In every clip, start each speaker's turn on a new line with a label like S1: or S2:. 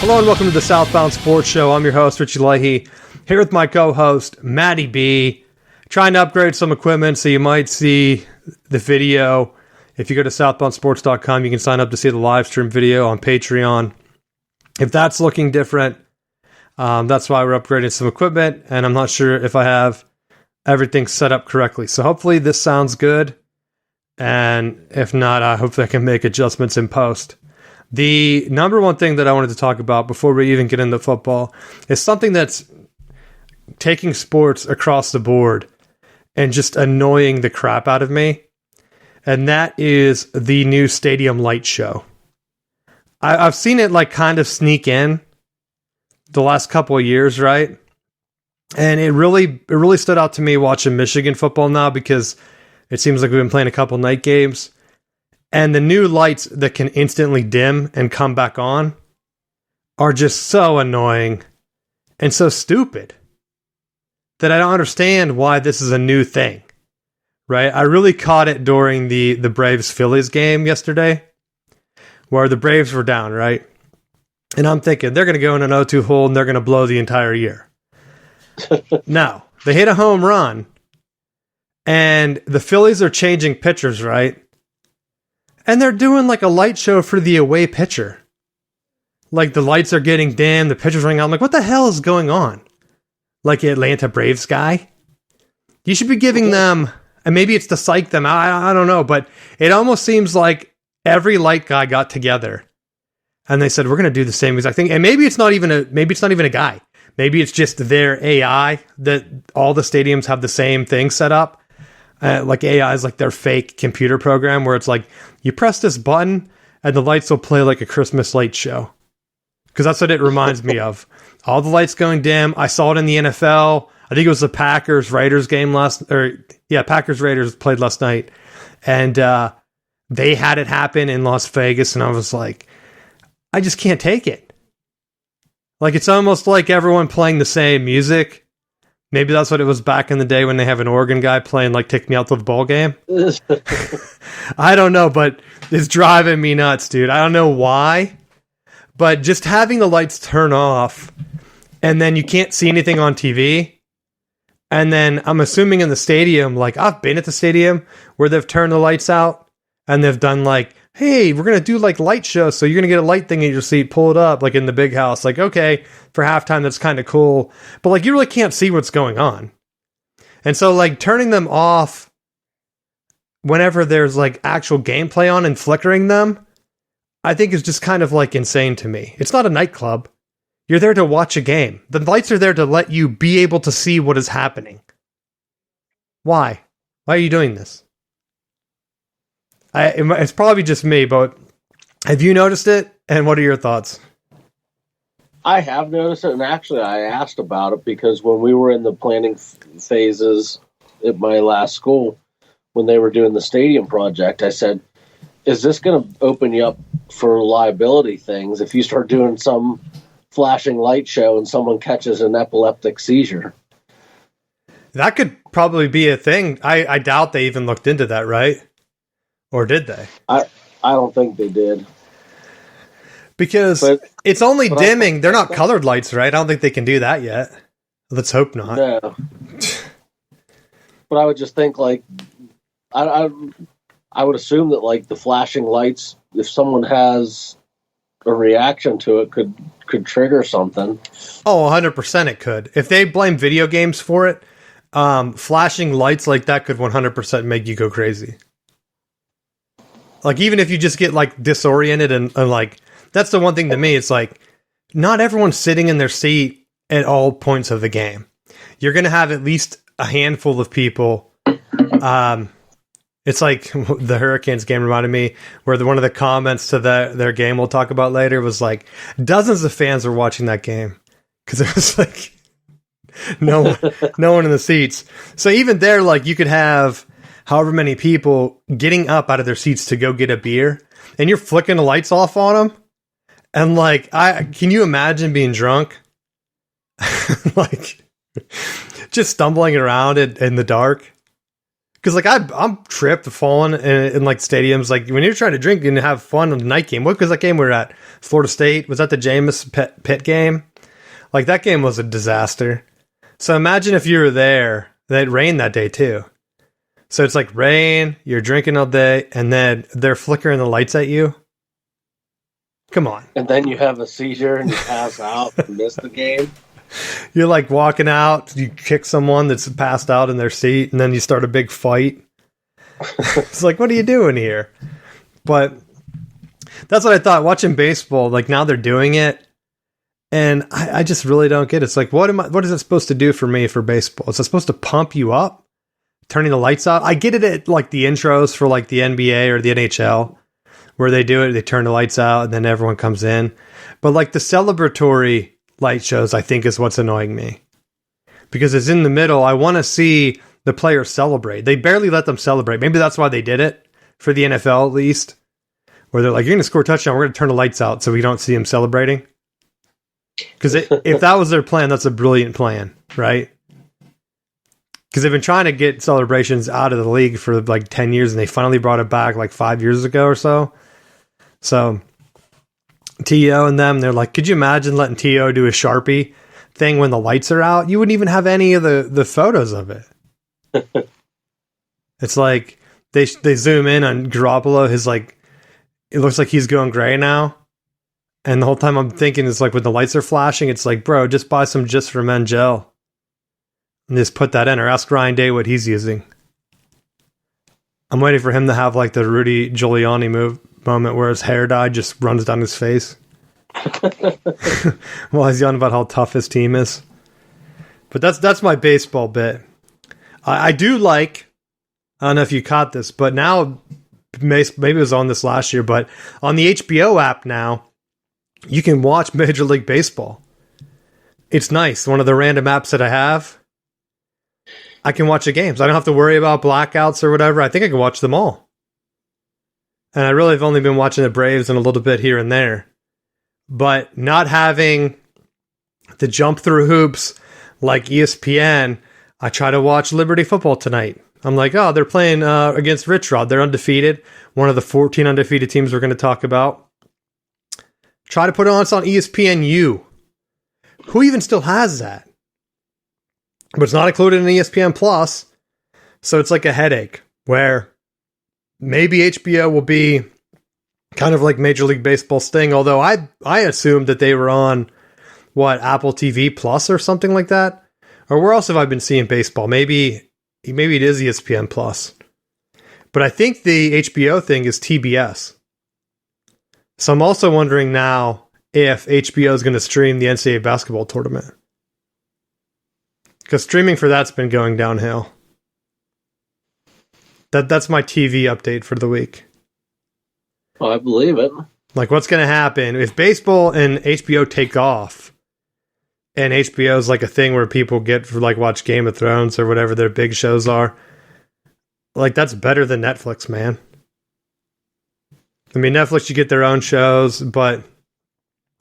S1: Hello and welcome to the Southbound Sports Show. I'm your host, Richie Leahy, here with my co-host, Matty B. Trying to upgrade some equipment, so you might see the video. If you go to southboundsports.com, you can sign up to see the live stream video on Patreon. If that's looking different, that's why we're upgrading some equipment, and I'm not sure if I have everything set up correctly. So hopefully this sounds good, and if not, I hope I can make adjustments in post. The number one thing that I wanted to talk about before we even get into football is something that's taking sports across the board and just annoying the crap out of me. And that is the new stadium light show. I've seen it like kind of sneak in the last couple of years, right? And it really stood out to me watching Michigan football now, because it seems like we've been playing a couple night games. And the new lights that can instantly dim and come back on are just so annoying and so stupid that I don't understand why this is a new thing, right? I really caught it during the Braves-Phillies game yesterday, where the Braves were down, right? And I'm thinking, they're going to go in an 0-2 hole and they're going to blow the entire year. No, they hit a home run, and the Phillies are changing pitchers, right? And they're doing like a light show for the away pitcher. Like the lights are getting dim, the pitcher's running out. I'm like, what the hell is going on? Like Atlanta Braves guy? You should be giving them, and maybe it's to psych them out, I don't know, but it almost seems like every light guy got together and they said, we're going to do the same exact thing. And maybe it's not even a guy. Maybe it's just their AI that all the stadiums have the same thing set up. Like AI is like their fake computer program where it's like, you press this button and the lights will play like a Christmas light show. Because that's what it reminds me of. All the lights going dim. I saw it in the NFL. I think it was the Packers-Raiders game Packers-Raiders played last night. And they had it happen in Las Vegas. And I was like, I just can't take it. Like, it's almost like everyone playing the same music. Maybe that's what it was back in the day when they have an organ guy playing like Take Me Out to the Ball Game. I don't know, but it's driving me nuts, dude. I don't know why, but just having the lights turn off and then you can't see anything on TV. And then I'm assuming in the stadium, like I've been at the stadium where they've turned the lights out and they've done like, hey, we're going to do like light show. So you're going to get a light thing in your seat, pull it up like in the big house. Like, okay, for halftime, that's kind of cool. But like, you really can't see what's going on. And so like turning them off whenever there's like actual gameplay on and flickering them, I think is just kind of like insane to me. It's not a nightclub. You're there to watch a game. The lights are there to let you be able to see what is happening. Why? Why are you doing this? It's probably just me, but have you noticed it? And what are your thoughts?
S2: I have noticed it, and actually I asked about it because when we were in the planning phases at my last school, when they were doing the stadium project, I said, is this going to open you up for liability things if you start doing some flashing light show and someone catches an epileptic seizure?
S1: That could probably be a thing. I doubt they even looked into that, right? Or did they?
S2: I don't think they did.
S1: Because it's only dimming. They're not colored lights, right? I don't think they can do that yet. Let's hope not.
S2: No. But I would just think, like, I would assume that, like, the flashing lights, if someone has a reaction to it, could trigger something.
S1: Oh, 100% it could. If they blame video games for it, flashing lights like that could 100% make you go crazy. Like, even if you just get, like, disoriented and like, that's the one thing to me. It's like, not everyone's sitting in their seat at all points of the game. You're going to have at least a handful of people. It's like the Hurricanes game reminded me where one of the comments to their game we'll talk about later was like, dozens of fans were watching that game. Because it was like, no one in the seats. So even there, like, you could have however many people getting up out of their seats to go get a beer, and you're flicking the lights off on them. And like, can you imagine being drunk? Like, just stumbling around in the dark? Because like I'm tripped falling in like stadiums. Like when you're trying to drink and have fun on the night game. What was that game we were at? Florida State? Was that the Jameis Pitt game? Like that game was a disaster. So imagine if you were there. It rained that day too. So it's like rain. You're drinking all day, and then they're flickering the lights at you. Come on.
S2: And then you have a seizure and you pass out and miss the game.
S1: You're like walking out, you kick someone that's passed out in their seat, and then you start a big fight. It's like, what are you doing here? But that's what I thought. Watching baseball, like now they're doing it, and I just really don't get it. It's like, what is it supposed to do for me for baseball? Is it supposed to pump you up? Turning the lights out? I get it at like the intros for like the NBA or the NHL, where they do it, they turn the lights out, and then everyone comes in. But like the celebratory light shows, I think, is what's annoying me. Because it's in the middle. I want to see the players celebrate. They barely let them celebrate. Maybe that's why they did it, for the NFL at least. Where they're like, you're going to score a touchdown, we're going to turn the lights out so we don't see them celebrating. Because if that was their plan, that's a brilliant plan, right? Because they've been trying to get celebrations out of the league for like 10 years, and they finally brought it back like 5 years ago or so. So T.O. and them, they're like, could you imagine letting T.O. do a Sharpie thing when the lights are out? You wouldn't even have any of the photos of it. It's like they zoom in on Garoppolo. His like, it looks like he's going gray now. And the whole time I'm thinking, it's like when the lights are flashing, it's like, bro, just buy some Just for Men gel and just put that in, or ask Ryan Day what he's using. I'm waiting for him to have like the Rudy Giuliani moment where his hair dye just runs down his face while he's yelling about how tough his team is. But that's my baseball bit. I do like, I don't know if you caught this, but now, maybe it was on this last year, but on the HBO app now, you can watch Major League Baseball. It's nice. One of the random apps that I have, I can watch the games. I don't have to worry about blackouts or whatever. I think I can watch them all. And I really have only been watching the Braves and a little bit here and there. But not having the jump through hoops like ESPN, I try to watch Liberty football tonight. I'm like, oh, they're playing against Rich Rod. They're undefeated. One of the 14 undefeated teams we're going to talk about. Try to put it on. It's on ESPNU. Who even still has that? But it's not included in ESPN Plus. So it's like a headache where maybe HBO will be kind of like Major League Baseball Sting. Although I assumed that they were on, Apple TV Plus or something like that? Or where else have I been seeing baseball? Maybe it is ESPN Plus. But I think the HBO thing is TBS. So I'm also wondering now if HBO is going to stream the NCAA basketball tournament. Because streaming for that's been going downhill. That's my TV update for the week.
S2: Well, I believe it.
S1: Like, what's going to happen if baseball and HBO take off, and HBO is like a thing where people get for like watch Game of Thrones or whatever their big shows are? Like, that's better than Netflix, man. I mean, Netflix, you get their own shows, but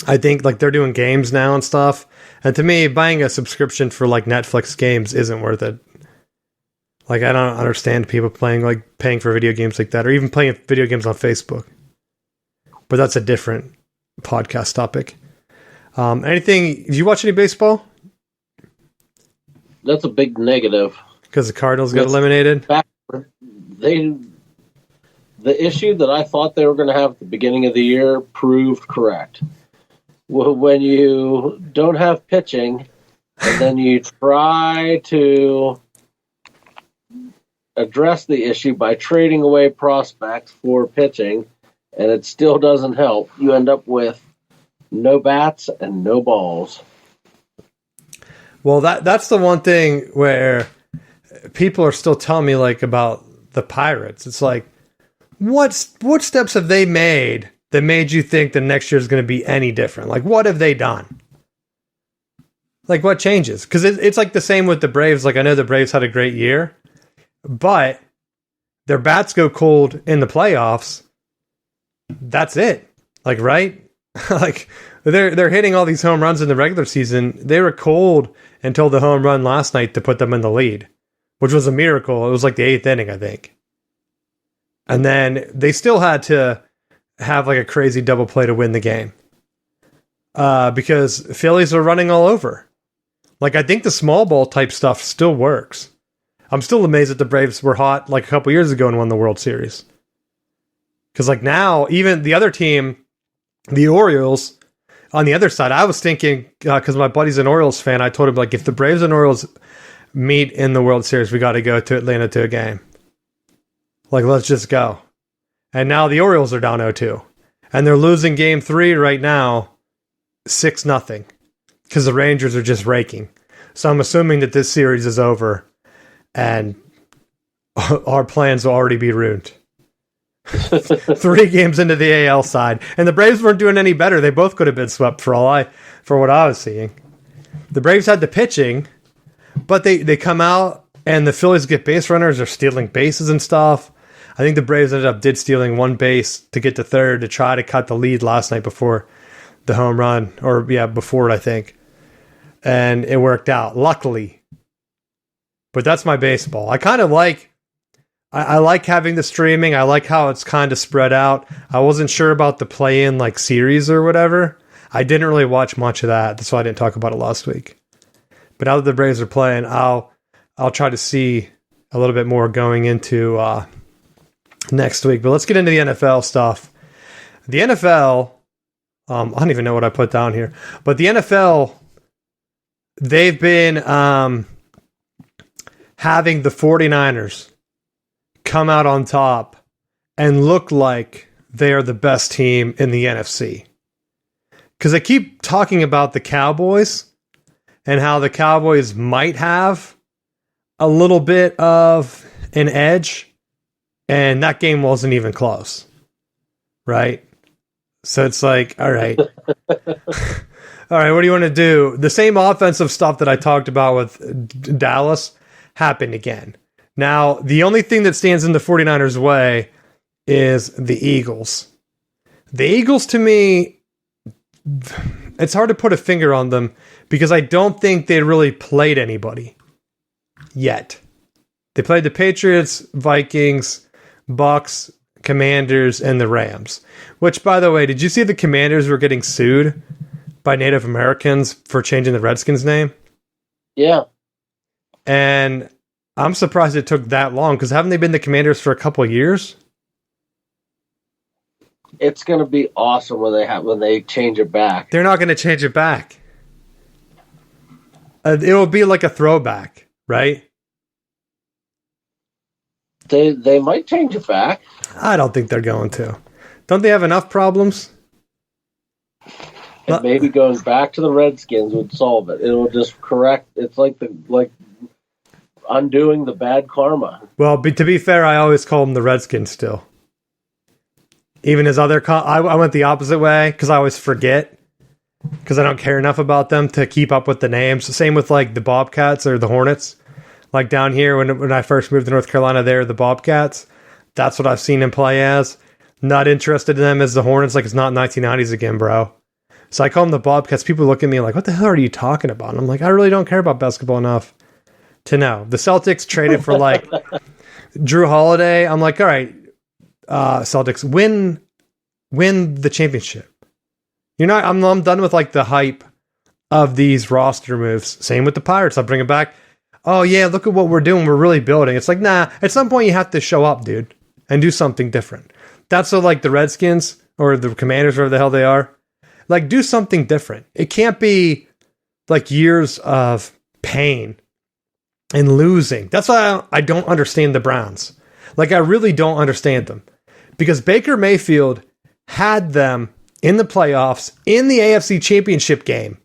S1: I think like they're doing games now and stuff. And to me, buying a subscription for like Netflix games isn't worth it. Like, I don't understand people paying for video games like that, or even playing video games on Facebook. But that's a different podcast topic. Did you watch any baseball?
S2: That's a big negative.
S1: Because the Cardinals got eliminated?
S2: The issue that I thought they were going to have at the beginning of the year proved correct. When you don't have pitching, and then you try to address the issue by trading away prospects for pitching, and it still doesn't help, you end up with no bats and no balls.
S1: Well, that's the one thing where people are still telling me like about the Pirates. It's like, what steps have they made that made you think the next year is going to be any different? Like, what have they done? Like, what changes? Because it's like the same with the Braves. Like, I know the Braves had a great year, but their bats go cold in the playoffs. That's it. Like, right? Like, they're hitting all these home runs in the regular season. They were cold until the home run last night to put them in the lead. which was a miracle. It was like the 8th inning, I think. And then they still had to have like a crazy double play to win the game. Because Phillies are running all over. Like, I think the small ball type stuff still works. I'm still amazed that the Braves were hot like a couple years ago and won the World Series. Because like now, even the other team, the Orioles, on the other side, I was thinking, because my buddy's an Orioles fan, I told him, like, if the Braves and Orioles meet in the World Series, we got to go to Atlanta to a game. Like, let's just go. And now the Orioles are down 0-2. And they're losing game 3 right now, 6-0. Because the Rangers are just raking. So I'm assuming that this series is over. And our plans will already be ruined. 3 games into the AL side. And the Braves weren't doing any better. They both could have been swept for what I was seeing. The Braves had the pitching, but they come out and the Phillies get base runners. They're stealing bases and stuff. I think the Braves ended up stealing 1 base to get to third to try to cut the lead last night before the home run. Before it, I think. And it worked out, luckily. But that's my baseball. I kind of like I like having the streaming. I like how it's kind of spread out. I wasn't sure about the play-in like series or whatever. I didn't really watch much of that. That's why I didn't talk about it last week. But now that the Braves are playing, I'll try to see a little bit more going into next week. But let's get into the NFL stuff. The NFL, I don't even know what I put down here. But the NFL, they've been having the 49ers come out on top and look like they are the best team in the NFC. Because I keep talking about the Cowboys and how the Cowboys might have a little bit of an edge, and that game wasn't even close, right? So it's like, all right. All right, what do you want to do? The same offensive stuff that I talked about with Dallas happened again. Now, the only thing that stands in the 49ers' way is the Eagles. The Eagles, to me, it's hard to put a finger on them because I don't think they really played anybody yet. They played the Patriots, Vikings, Bucks, Commanders, and the Rams. Which, by the way, did you see the Commanders were getting sued by Native Americans for changing the Redskins' name?
S2: Yeah.
S1: And I'm surprised it took that long, because haven't they been the Commanders for a couple of years?
S2: It's going to be awesome when they change it back.
S1: They're not going to change it back. It will be like a throwback, right?
S2: They might change it back.
S1: I don't think they're going to. Don't they have enough problems?
S2: And maybe going back to the Redskins would solve it. It will just correct. It's like undoing the bad karma.
S1: Well, to be fair, I always call them the Redskins still. Even his other... I went the opposite way because I always forget because I don't care enough about them to keep up with the names. Same with like the Bobcats or the Hornets. Like down here when I first moved to North Carolina, they're the Bobcats. That's what I've seen him play as. Not interested in them as the Hornets. Like, it's not 1990s again, bro. So I call them the Bobcats. People look at me like, what the hell are you talking about? And I'm like, I really don't care about basketball enough to know. The Celtics traded for like Drew Holiday. I'm like, all right, Celtics, win the championship. I'm done with like the hype of these roster moves. Same with the Pirates. I'll bring it back. Oh yeah, look at what we're doing. We're really building. It's like, nah, at some point you have to show up, dude, and do something different. That's what like the Redskins or the Commanders, whatever the hell they are. Like, do something different. It can't be like years of pain and losing. That's why I don't understand the Browns. Like, I really don't understand them. Because Baker Mayfield had them in the playoffs, in the AFC Championship game.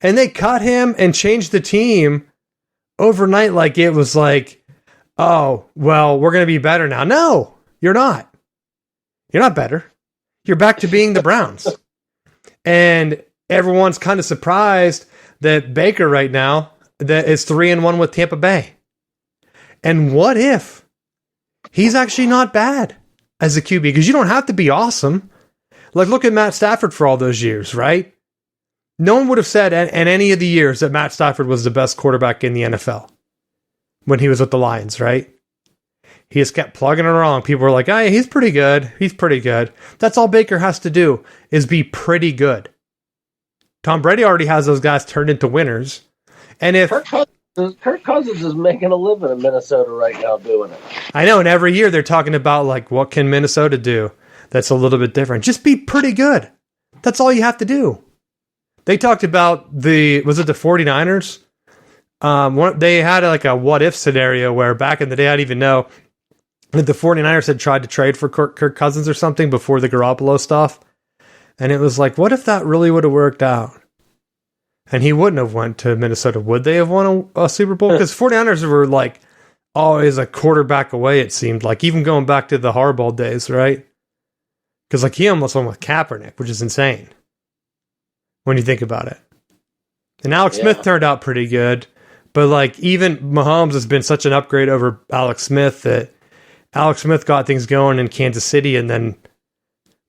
S1: And they cut him and changed the team overnight like it was like, oh, well, we're going to be better now. No, you're not. You're not better. You're back to being the Browns. And everyone's kind of surprised that Baker right now that is 3-1 with Tampa Bay. And what if he's actually not bad as a QB? Because you don't have to be awesome. Like, look at Matt Stafford for all those years, right? No one would have said in any of the years that Matt Stafford was the best quarterback in the NFL. when he was with the Lions, right? He just kept plugging it along. People were like, hey, he's pretty good. He's pretty good. That's all Baker has to do is be pretty good. Tom Brady already has those guys turned into winners. And if
S2: Kirk Cousins is making a living in Minnesota right now doing it.
S1: I know, and every year they're talking about, like, what can Minnesota do that's a little bit different? Just be pretty good. That's all you have to do. They talked about was it the 49ers? They had like a what-if scenario where back in the day, I didn't even know that the 49ers had tried to trade for Kirk Cousins or something before the Garoppolo stuff. And it was like, what if that really would have worked out? And he wouldn't have went to Minnesota. Would they have won a Super Bowl? Because 49ers were like always a quarterback away, it seemed like, even going back to the Harbaugh days, right? Because like he almost went with Kaepernick, which is insane when you think about it. And Alex Smith turned out pretty good. But like even Mahomes has been such an upgrade over Alex Smith that Alex Smith got things going in Kansas City and then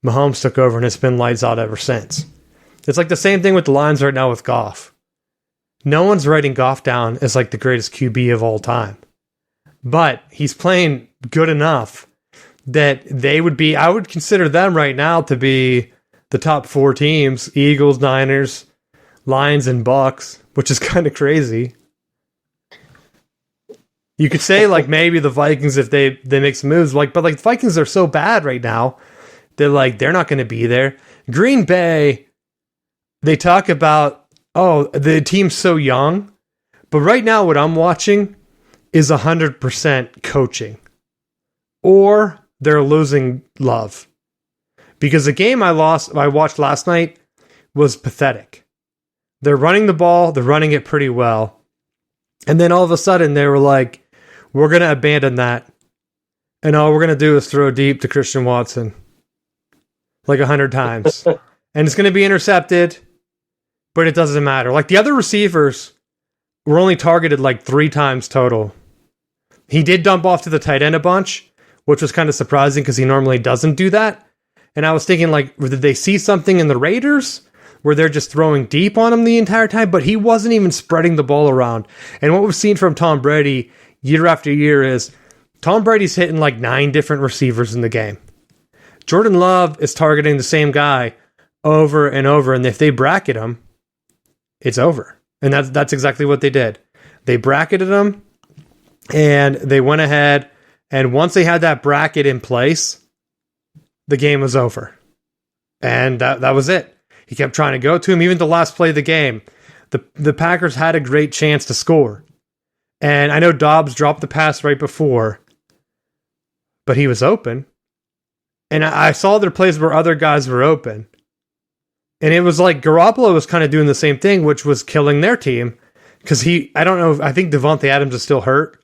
S1: Mahomes took over and it's been lights out ever since. It's like the same thing with the Lions right now with Goff. No one's writing Goff down as like the greatest QB of all time. But he's playing good enough that I would consider them right now to be the top 4 teams, Eagles, Niners, Lions, and Bucks, which is kind of crazy. You could say like maybe the Vikings if they make some moves, but like the Vikings are so bad right now, they're not going to be there. Green Bay, they talk about, the team's so young, but right now what I'm watching is 100% coaching, or they're losing love, because the game I watched last night was pathetic. They're running the ball, they're running it pretty well, and then all of a sudden they were like, we're going to abandon that, and all we're going to do is throw deep to Christian Watson like 100 times. And it's going to be intercepted, but it doesn't matter. Like the other receivers were only targeted like 3 times total. He did dump off to the tight end a bunch, which was kind of surprising because he normally doesn't do that. And I was thinking, like, did they see something in the Raiders where they're just throwing deep on him the entire time? But he wasn't even spreading the ball around. And what we've seen from Tom Brady year after year is Tom Brady's hitting like 9 different receivers in the game. Jordan Love is targeting the same guy over and over. And if they bracket him, it's over. And that's exactly what they did. They bracketed him and they went ahead. And once they had that bracket in place, the game was over. And that was it. He kept trying to go to him. Even the last play of the game, the Packers had a great chance to score. And I know Dobbs dropped the pass right before, but he was open. And I saw their plays where other guys were open. And it was like Garoppolo was kind of doing the same thing, which was killing their team. Because I don't know, I think Devontae Adams is still hurt.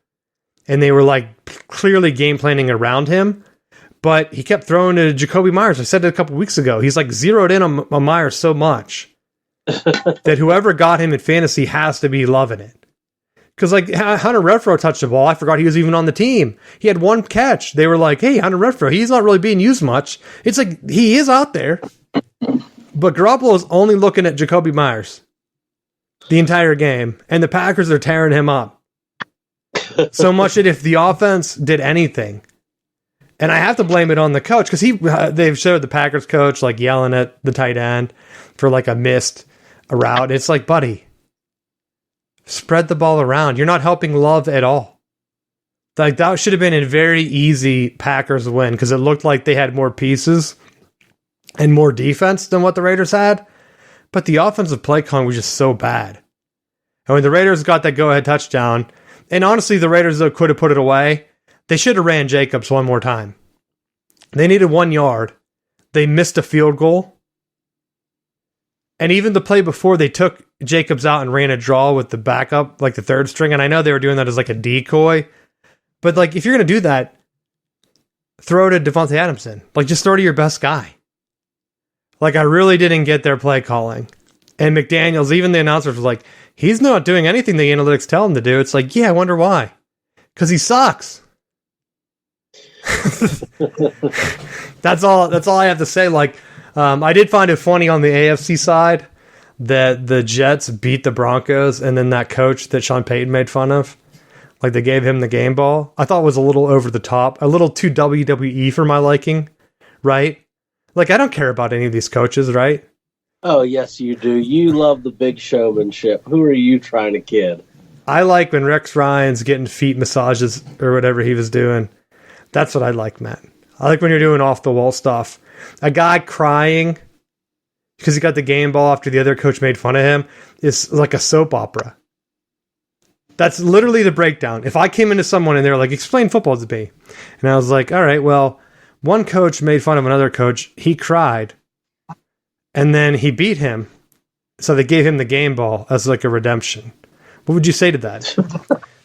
S1: And they were like clearly game planning around him. But he kept throwing to Jacoby Myers. I said it a couple weeks ago. He's like zeroed in on Myers so much that whoever got him in fantasy has to be loving it. Because like Hunter Renfrow touched the ball. I forgot he was even on the team. He had 1 catch. They were like, hey, Hunter Renfrow, he's not really being used much. It's like he is out there. But Garoppolo is only looking at Jacoby Myers the entire game. And the Packers are tearing him up. So much that if the offense did anything, and I have to blame it on the coach, because they've showed the Packers coach like yelling at the tight end for like a missed route. It's like, buddy, spread the ball around. You're not helping Love at all. Like that should have been a very easy Packers win because it looked like they had more pieces and more defense than what the Raiders had. But the offensive play calling was just so bad. And when the Raiders got that go-ahead touchdown, and honestly, the Raiders could have put it away. They should have ran Jacobs one more time. They needed 1 yard. They missed a field goal. And even the play before, they took Jacobs out and ran a draw with the backup, like the 3rd string. And I know they were doing that as like a decoy. But like, if you're going to do that, throw to Devontae Adams. Like, just throw to your best guy. Like, I really didn't get their play calling. And McDaniels, even the announcers, was like, he's not doing anything the analytics tell him to do. It's like, yeah, I wonder why. Because he sucks. That's all I have to say. Like, I did find it funny on the AFC side that the Jets beat the Broncos, and then that coach that Sean Payton made fun of Like they gave him the game ball. I thought it was a little over the top, a little too WWE for my liking, right? Like I don't care about any of these coaches, right?
S2: Oh, yes, you do. You love the big showmanship. Who are you trying to kid?
S1: I like when Rex Ryan's getting feet massages or whatever he was doing. That's what I like, Matt. I like when you're doing off the wall stuff. A guy crying because he got the game ball after the other coach made fun of him is like a soap opera. That's literally the breakdown. If I came into someone and they were like, explain football to me. And I was like, all right, well, one coach made fun of another coach. He cried. And then he beat him. So they gave him the game ball as like a redemption. What would you say to that?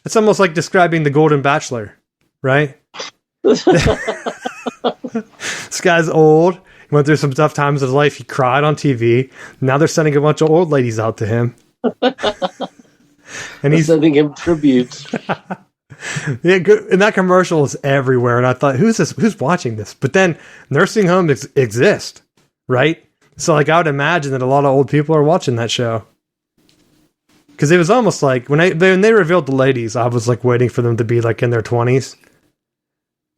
S1: It's almost like describing the Golden Bachelor, right? This guy's old. He went through some tough times in his life. He cried on TV. Now they're sending a bunch of old ladies out to him. And he's
S2: sending him tributes.
S1: Yeah, and that commercial is everywhere. And I thought, who's this? Who's watching this? But then nursing homes exist, right? So like I would imagine that a lot of old people are watching that show. Because it was almost like when they revealed the ladies, I was like waiting for them to be like in their 20s.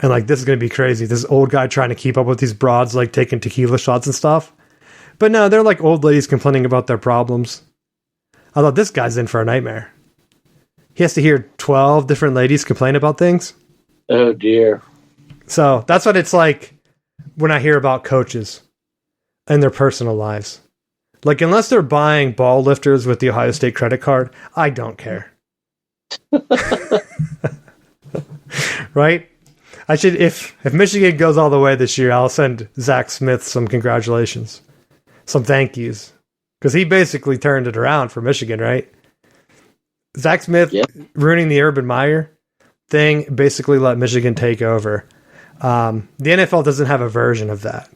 S1: And like, this is going to be crazy. This old guy trying to keep up with these broads, like taking tequila shots and stuff. But no, they're like old ladies complaining about their problems. I thought this guy's in for a nightmare. He has to hear 12 different ladies complain about things.
S2: Oh, dear.
S1: So that's what it's like when I hear about coaches and their personal lives. Like, unless they're buying ball lifters with the Ohio State credit card, I don't care. Right? I should, if Michigan goes all the way this year, I'll send Zach Smith some congratulations. Some thank yous. Because he basically turned it around for Michigan, right? Zach Smith ruining the Urban Meyer thing basically let Michigan take over. The NFL doesn't have a version of that.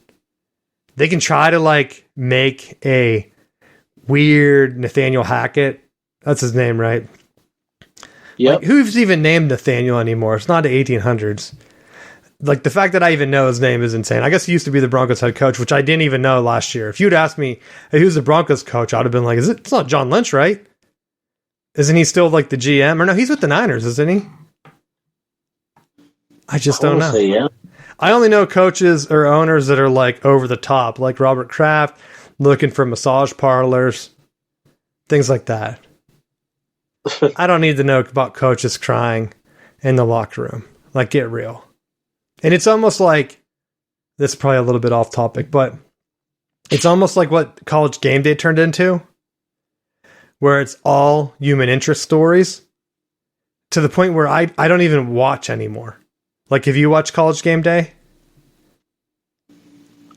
S1: They can try to like make a weird Nathaniel Hackett. That's his name, right?
S2: Yeah.
S1: Like, who's even named Nathaniel anymore? It's not the 1800s. Like the fact that I even know his name is insane. I guess he used to be the Broncos head coach, which I didn't even know last year. If you'd asked me, hey, who's the Broncos coach? I'd have been like, it's not John Lynch, right? Isn't he still like the GM? Or no, he's with the Niners, isn't he? I just don't know.
S2: Yeah.
S1: I only know coaches or owners that are like over the top, like Robert Kraft, looking for massage parlors, things like that. I don't need to know about coaches crying in the locker room. Like, get real. And it's almost like, this is probably a little bit off topic, but it's almost like what College Game Day turned into, where it's all human interest stories to the point where I don't even watch anymore. Like, have you watched College Game Day?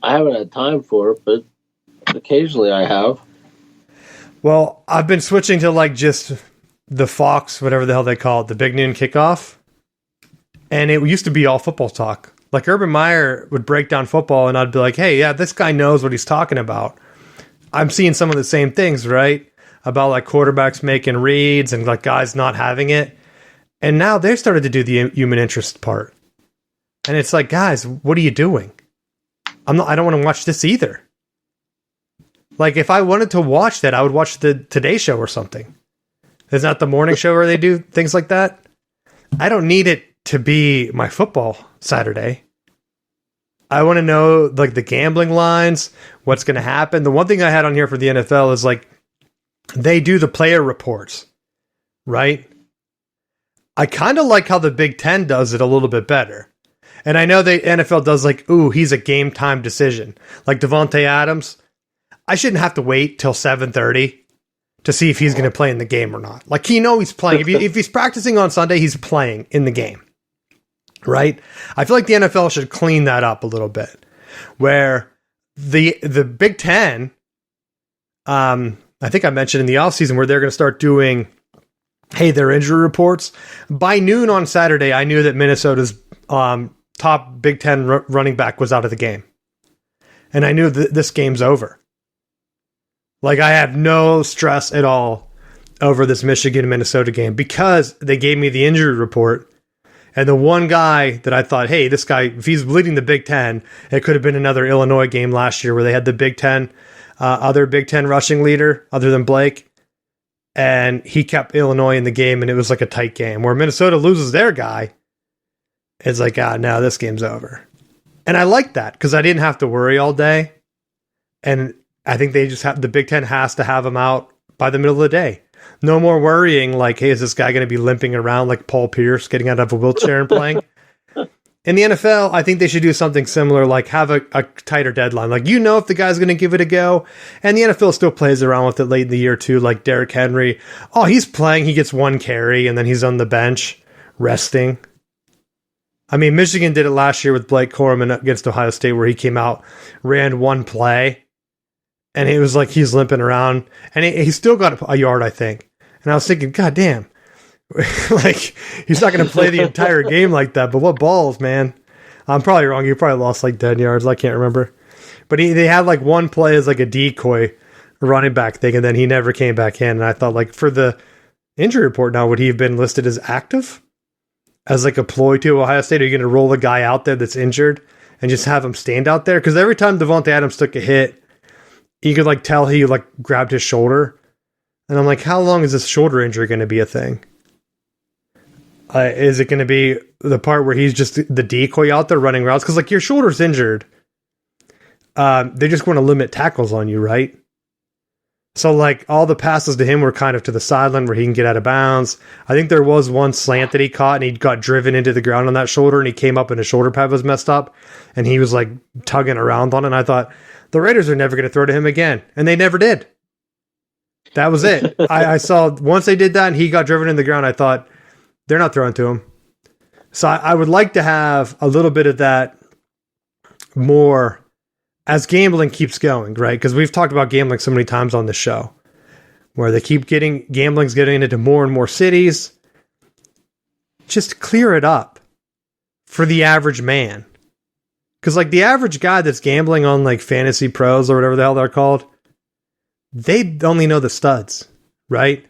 S2: I haven't had time for it, but occasionally I have.
S1: Well, I've been switching to like just the Fox, whatever the hell they call it, the Big Noon Kickoff. And it used to be all football talk. Like Urban Meyer would break down football and I'd be like, hey, yeah, this guy knows what he's talking about. I'm seeing some of the same things, right? About like quarterbacks making reads and like guys not having it. And now they've started to do the human interest part. And it's like, guys, what are you doing? I don't want to watch this either. Like if I wanted to watch that, I would watch the Today Show or something. Isn't that the morning show where they do things like that? I don't need it to be my football Saturday. I want to know like the gambling lines, what's going to happen. The one thing I had on here for the NFL is like they do the player reports, right? I kind of like how the Big Ten does it a little bit better. And I know the NFL does like, ooh, he's a game time decision. Like Devontae Adams, I shouldn't have to wait till 7:30 to see if he's going to play in the game or not. Like, he's playing. If he's practicing on Sunday, he's playing in the game. Right? I feel like the NFL should clean that up a little bit. Where the Big Ten, I think I mentioned in the offseason where they're going to start doing, hey, their injury reports. By noon on Saturday, I knew that Minnesota's top Big Ten running back was out of the game. And I knew that this game's over. Like, I have no stress at all over this Michigan-Minnesota game because they gave me the injury report. And the one guy that I thought, hey, this guy, if he's leading the Big Ten, it could have been another Illinois game last year where they had the Big Ten, other Big Ten rushing leader other than Blake. and he kept Illinois in the game, and it was like a tight game. Where Minnesota loses their guy, it's like, now this game's over. And I like that because I didn't have to worry all day. And I think they just have, the Big Ten has to have him out by the middle of the day. No more worrying like, hey, is this guy going to be limping around like Paul Pierce getting out of a wheelchair and playing? In the NFL, I think they should do something similar, like have a tighter deadline. Like, if the guy's going to give it a go. And the NFL still plays around with it late in the year, too. Like Derrick Henry. Oh, he's playing. He gets one carry, and then he's on the bench resting. I mean, Michigan did it last year with Blake Corum against Ohio State, where he came out, ran one play, and it was like he's limping around. And he still got a yard, I think. And I was thinking, God damn. Like, he's not going to play the entire game like that, but what balls, man. I'm probably wrong. He probably lost like 10 yards. I can't remember. But they had like one play as like a decoy running back thing, and then he never came back in. And I thought, like, for the injury report now, would he have been listed as active? As like a ploy to Ohio State? Are you going to roll a guy out there that's injured and just have him stand out there? Because every time Devontae Adams took a hit, you could like tell he like grabbed his shoulder. And I'm like, how long is this shoulder injury going to be a thing? Is it going to be the part where he's just the decoy out there running routes? Because, like, your shoulder's injured. They just want to limit tackles on you, right? So, like, all the passes to him were kind of to the sideline where he can get out of bounds. I think there was one slant that he caught, and he got driven into the ground on that shoulder, and he came up and his shoulder pad was messed up, and he was, like, tugging around on it. And I thought, the Raiders are never going to throw to him again. And they never did. That was it. I saw, once they did that and he got driven in the ground, I thought, they're not throwing to him. So I would like to have a little bit of that more as gambling keeps going, right? Because we've talked about gambling so many times on this show, where they keep gambling's getting into more and more cities. Just clear it up for the average man. Because like the average guy that's gambling on like Fantasy Pros or whatever the hell they're called, they only know the studs, right?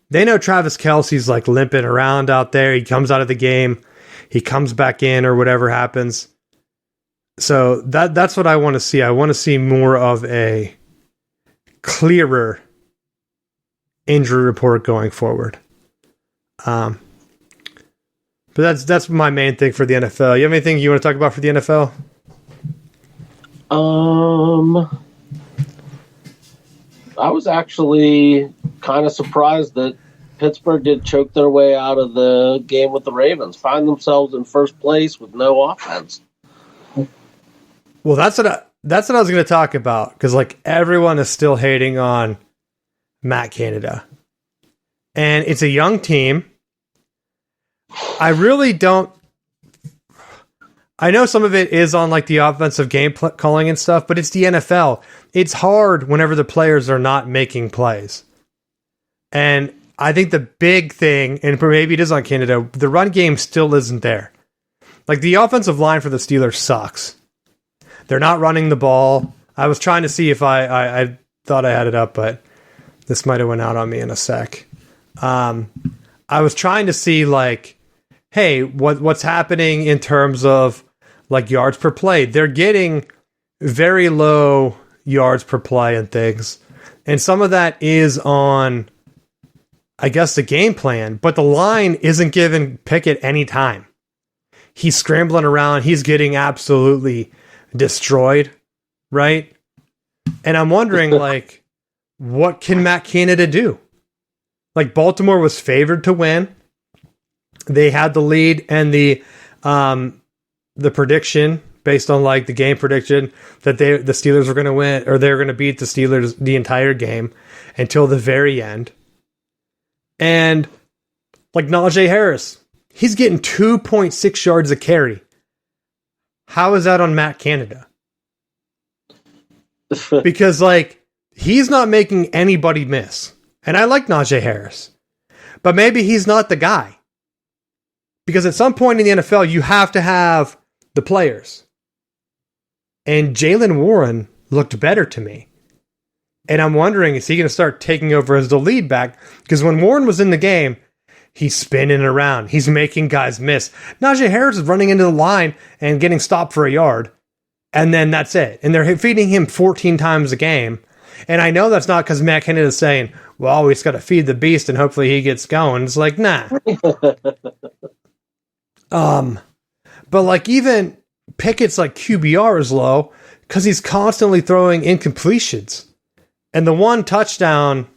S1: They know Travis Kelce's like limping around out there. He comes out of the game. He comes back in or whatever happens. So that's what I want to see. I want to see more of a clearer injury report going forward. But that's my main thing for the NFL. You have anything you want to talk about for the NFL?
S2: I was actually kind of surprised that Pittsburgh did choke their way out of the game with the Ravens, find themselves in first place with no offense.
S1: Well, that's what I was going to talk about, because like everyone is still hating on Matt Canada, and it's a young team. I really don't. I know some of it is on like the offensive game calling and stuff, but it's the NFL. It's hard whenever the players are not making plays. And I think the big thing, and maybe it is on Canada, the run game still isn't there. Like the offensive line for the Steelers sucks. They're not running the ball. I was trying to see if I thought I had it up, but this might have went out on me in a sec. I was trying to see like, hey, what's happening in terms of like yards per play. They're getting very low yards per play and things. And some of that is on, I guess, the game plan, but the line isn't giving Pickett any time. He's scrambling around. He's getting absolutely destroyed, right? And I'm wondering, like, what can Matt Canada do? Like, Baltimore was favored to win. They had the lead and the prediction based on like the game prediction that the Steelers were going to win, or they're going to beat the Steelers the entire game until the very end. And like Najee Harris, he's getting 2.6 yards a carry. How is that on Matt Canada? Because like he's not making anybody miss. And I like Najee Harris, but maybe he's not the guy. Because at some point in the NFL, you have to have the players. And Jaylen Warren looked better to me. And I'm wondering, is he going to start taking over as the lead back? Because when Warren was in the game, he's spinning around. He's making guys miss. Najee Harris is running into the line and getting stopped for a yard. And then that's it. And they're feeding him 14 times a game. And I know that's not because Matt Canada is saying, well, we just got to feed the beast and hopefully he gets going. It's like, nah. But like even Pickett's like QBR is low because he's constantly throwing incompletions. And the one touchdown,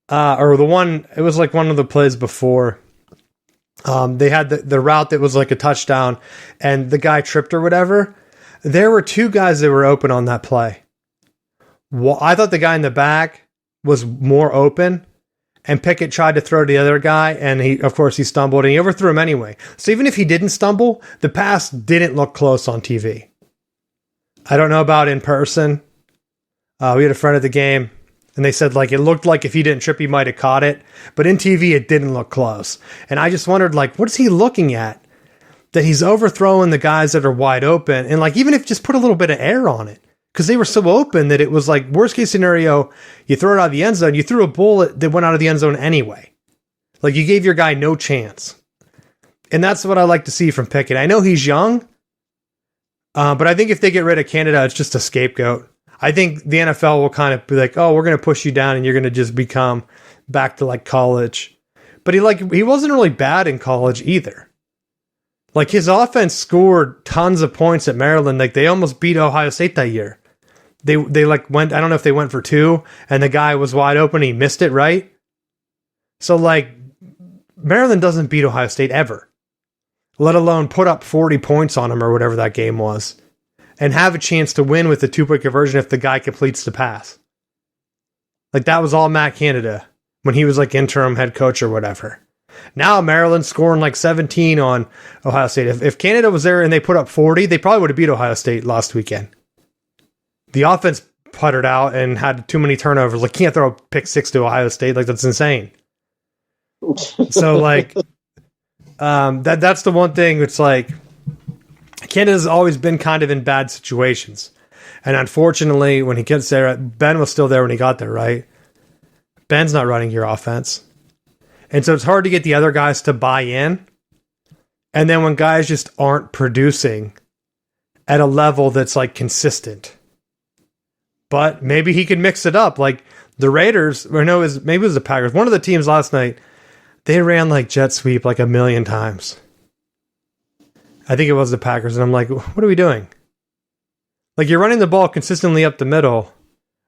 S1: it was like one of the plays before. They had the route that was like a touchdown and the guy tripped or whatever. There were two guys that were open on that play. Well, I thought the guy in the back was more open, and Pickett tried to throw to the other guy, and he stumbled, and he overthrew him anyway. So even if he didn't stumble, the pass didn't look close on TV. I don't know about in person. We had a friend at the game, and they said like it looked like if he didn't trip, he might have caught it, but in TV it didn't look close. And I just wondered like, what is he looking at that he's overthrowing the guys that are wide open, and like even if just put a little bit of air on it. Because they were so open that it was like worst case scenario, you throw it out of the end zone, you threw a bullet that went out of the end zone anyway. Like you gave your guy no chance. And that's what I like to see from Pickett. I know he's young, but I think if they get rid of Canada, it's just a scapegoat. I think the NFL will kind of be like, oh, we're going to push you down and you're going to just become back to like college. But he wasn't really bad in college either. Like his offense scored tons of points at Maryland. Like they almost beat Ohio State that year. They like went, I don't know if they went for 2 and the guy was wide open. He missed it, right? So like Maryland doesn't beat Ohio State ever, let alone put up 40 points on them or whatever that game was and have a chance to win with the 2-point conversion if the guy completes the pass. Like that was all Matt Canada when he was like interim head coach or whatever. Now Maryland's scoring like 17 on Ohio State. If Canada was there and they put up 40, they probably would have beat Ohio State last weekend. The offense puttered out and had too many turnovers. Like, can't throw a pick 6 to Ohio State. Like, that's insane. So, like, that's the one thing. It's like, Canada's always been kind of in bad situations. And unfortunately, when he gets there, Ben was still there when he got there, right? Ben's not running your offense. And so it's hard to get the other guys to buy in. And then when guys just aren't producing at a level that's, like, consistent. But maybe he could mix it up. Like the Raiders, or no, maybe it was the Packers. One of the teams last night, they ran like jet sweep like 1,000,000 times. I think it was the Packers. And I'm like, what are we doing? Like you're running the ball consistently up the middle.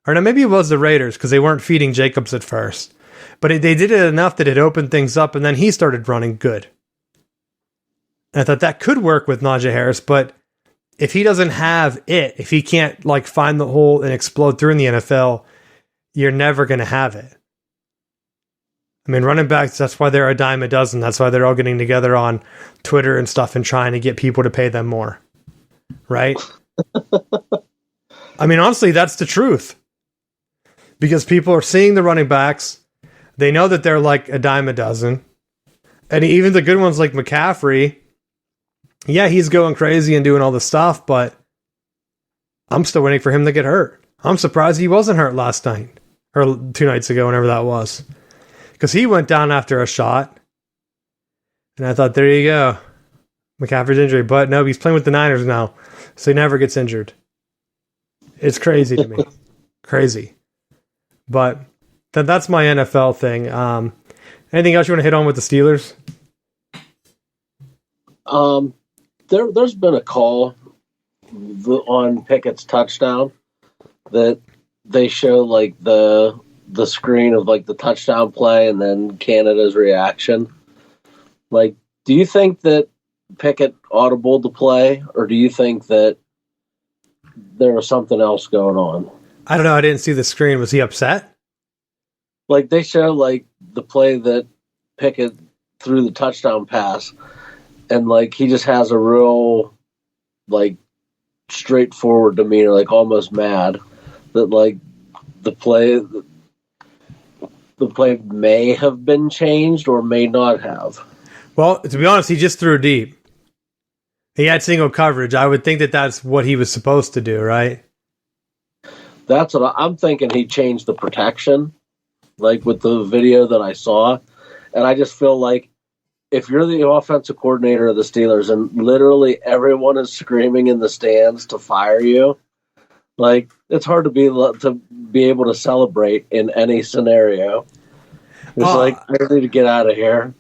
S1: Or no, maybe it was the Raiders because they weren't feeding Jacobs at first. But they did it enough that it opened things up. And then he started running good. And I thought that could work with Najee Harris. But if he doesn't have it, if he can't like find the hole and explode through in the NFL, you're never going to have it. I mean, running backs, that's why they're a dime a dozen. That's why they're all getting together on Twitter and stuff and trying to get people to pay them more. Right? I mean, honestly, that's the truth. Because people are seeing the running backs. They know that they're like a dime a dozen. And even the good ones like McCaffrey, yeah, he's going crazy and doing all this stuff, but I'm still waiting for him to get hurt. I'm surprised he wasn't hurt last night or 2 nights ago, whenever that was, because he went down after a shot. And I thought, there you go. McCaffrey's injury. But no, he's playing with the Niners now, so he never gets injured. It's crazy to me. Crazy. But that's my NFL thing. Anything else you want to hit on with the Steelers?
S2: There's been a call on Pickett's touchdown that they show like the screen of like the touchdown play and then Canada's reaction. Like, do you think that Pickett audibled the play, or do you think that there was something else going on?
S1: I don't know. I didn't see the screen. Was he upset?
S2: Like they show like the play that Pickett threw the touchdown pass. And, like, he just has a real, like, straightforward demeanor, like, almost mad. That, like, the play may have been changed or may not have.
S1: Well, to be honest, he just threw deep. He had single coverage. I would think that that's what he was supposed to do, right?
S2: That's what I'm thinking. He changed the protection, like, with the video that I saw. And I just feel like, if you're the offensive coordinator of the Steelers and literally everyone is screaming in the stands to fire you, like, it's hard to be able to celebrate in any scenario. It's like, I need to get out of here.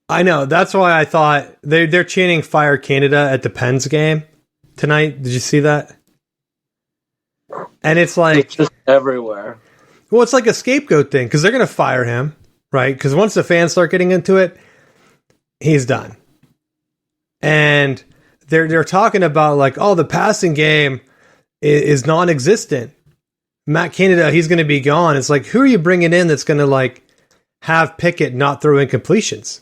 S1: I know. That's why I thought they're chanting "Fire Canada" at the Pens game tonight. Did you see that? And it's like
S2: It's just everywhere.
S1: Well, it's like a scapegoat thing because they're going to fire him, right? Because once the fans start getting into it, he's done. And they're talking about like, oh, the passing game is non-existent. Matt Canada, he's going to be gone. It's like, who are you bringing in that's going to like have Pickett not throw incompletions?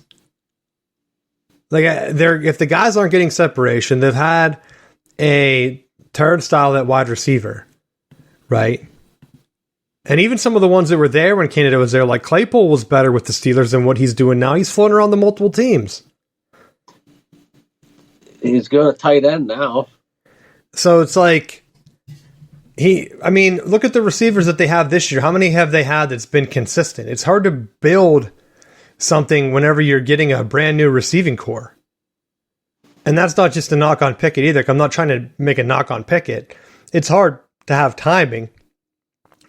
S1: Like, if the guys aren't getting separation, they've had a turnstile at wide receiver, right? And even some of the ones that were there when Canada was there, like Claypool was better with the Steelers than what he's doing now. He's floating around the multiple teams.
S2: He's going to tight end now.
S1: So it's like, look at the receivers that they have this year. How many have they had that's been consistent? It's hard to build something whenever you're getting a brand new receiving core. And that's not just a knock on Pickett either. I'm not trying to make a knock on Pickett. It's hard to have timing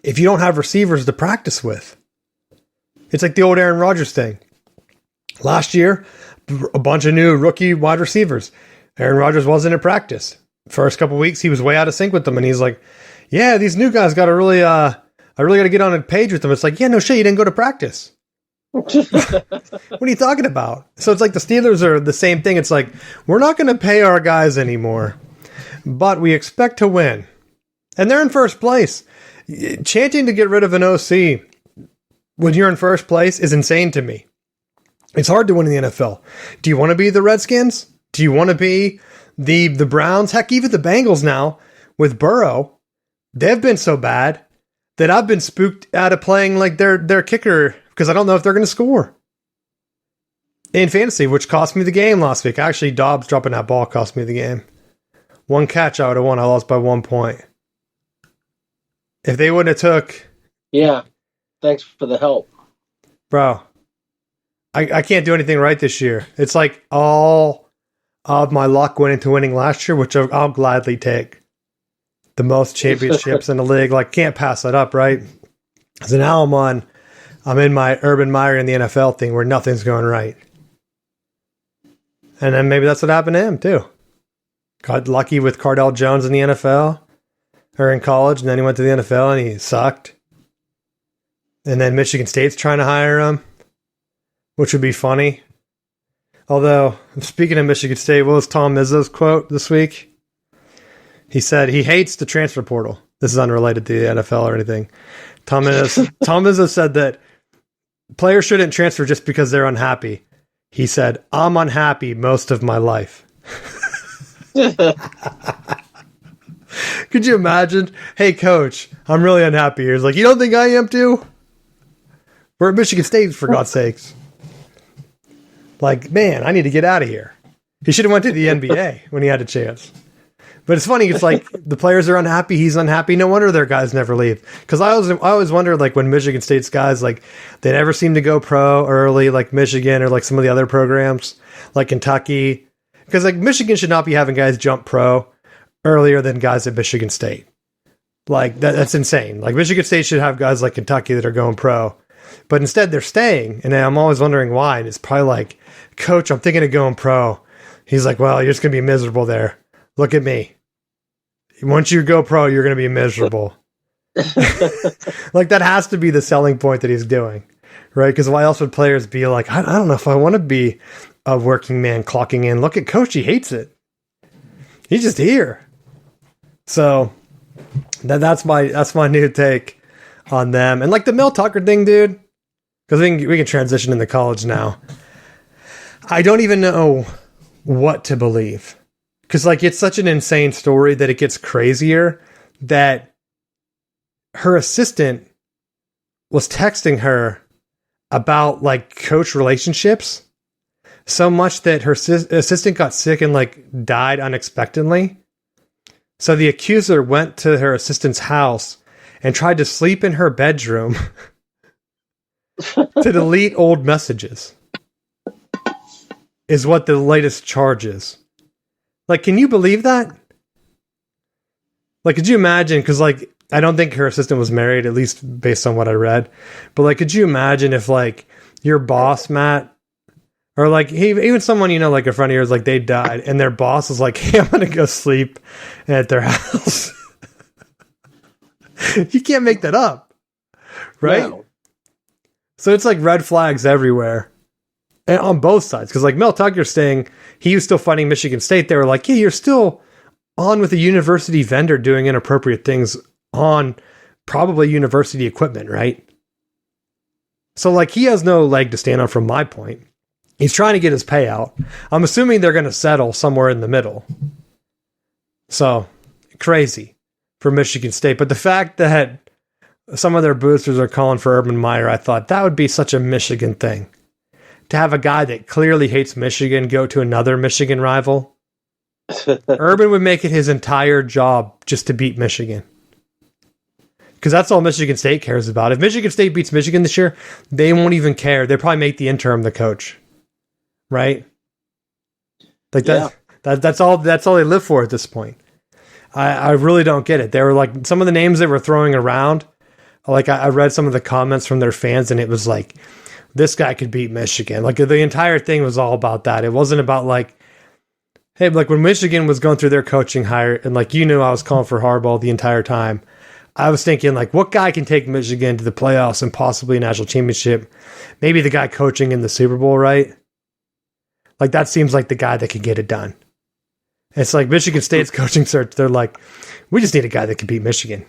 S1: if you don't have receivers to practice with. It's like the old Aaron Rodgers thing. Last year, a bunch of new rookie wide receivers. Aaron Rodgers wasn't in practice. First couple weeks, he was way out of sync with them. And he's like, yeah, these new guys got to really, I really got to get on a page with them. It's like, yeah, no shit, you didn't go to practice. What are you talking about? So it's like the Steelers are the same thing. It's like, we're not going to pay our guys anymore, but we expect to win. And they're in first place. Chanting to get rid of an OC when you're in first place is insane to me. It's hard to win in the NFL. Do you want to be the Redskins? Do you want to be the Browns? Heck, even the Bengals now with Burrow, they've been so bad that I've been spooked out of playing like their kicker because I don't know if they're going to score in fantasy, which cost me the game last week. Actually, Dobbs dropping that ball cost me the game. One catch, I would have won. I lost by 1 point. If they wouldn't have took...
S2: Yeah, thanks for the help.
S1: Bro, I can't do anything right this year. It's like all of my luck went into winning last year, which I'll gladly take. The most championships in the league. Like, can't pass that up, right? So now I'm in my Urban Meyer in the NFL thing where nothing's going right. And then maybe that's what happened to him, too. Got lucky with Cardell Jones in the NFL, or in college, and then he went to the NFL and he sucked. And then Michigan State's trying to hire him, which would be funny. Although, speaking of Michigan State, what was Tom Izzo's quote this week? He said he hates the transfer portal. This is unrelated to the NFL or anything. Tom Izzo said that players shouldn't transfer just because they're unhappy. He said, I'm unhappy most of my life. Could you imagine? Hey, coach, I'm really unhappy here. He's like, you don't think I am too? We're at Michigan State, for God's sakes. Like, man, I need to get out of here. He should have went to the NBA when he had a chance. But it's funny. It's like the players are unhappy. He's unhappy. No wonder their guys never leave. Because I always wondered, like, when Michigan State's guys, like, they never seem to go pro early, like Michigan or like some of the other programs, like Kentucky. Because like Michigan should not be having guys jump pro earlier than guys at Michigan State. Like that's insane. Like Michigan State should have guys like Kentucky that are going pro. But instead they're staying. And I'm always wondering why. And it's probably like, coach, I'm thinking of going pro. He's like, well, you're just going to be miserable there. Look at me. Once you go pro, you're going to be miserable. Like that has to be the selling point that he's doing, right? Because why else would players be like, I don't know if I want to be a working man clocking in. Look at coach. He hates it. He's just here. So that's my new take on them. And like the Mel Tucker thing, dude, because we can transition into college now. I don't even know what to believe. Because, like, it's such an insane story that it gets crazier that her assistant was texting her about, like, coach relationships so much that her assistant got sick and, like, died unexpectedly. So the accuser went to her assistant's house and tried to sleep in her bedroom to delete old messages, is what the latest charge is. Like, can you believe that? Like, could you imagine? Because, like, I don't think her assistant was married, at least based on what I read. But, like, could you imagine if, like, your boss, Matt, or, like, even someone, you know, like a friend of yours, like, they died, and their boss was like, hey, I'm going to go sleep at their house. You can't make that up. Right? No. So it's, like, red flags everywhere. And on both sides. Because, like, Mel Tucker's saying he was still fighting Michigan State. They were like, yeah, you're still on with a university vendor doing inappropriate things on probably university equipment, right? So, like, he has no leg to stand on from my point. He's trying to get his payout. I'm assuming they're going to settle somewhere in the middle. So, crazy for Michigan State. But the fact that some of their boosters are calling for Urban Meyer, I thought that would be such a Michigan thing. To have a guy that clearly hates Michigan go to another Michigan rival. Urban would make it his entire job just to beat Michigan. Because that's all Michigan State cares about. If Michigan State beats Michigan this year, they won't even care. They'll probably make the interim the coach. Right? Like that's all they live for at this point. I really don't get it. They were like, some of the names they were throwing around, like I read some of the comments from their fans, and it was like, this guy could beat Michigan. Like, the entire thing was all about that. It wasn't about, like, hey, like when Michigan was going through their coaching hire, and, like, you knew I was calling for Harbaugh the entire time. I was thinking, like, what guy can take Michigan to the playoffs and possibly a national championship? Maybe the guy coaching in the Super Bowl, right? Like, that seems like the guy that can get it done. It's like Michigan State's coaching search. They're like, we just need a guy that can beat Michigan.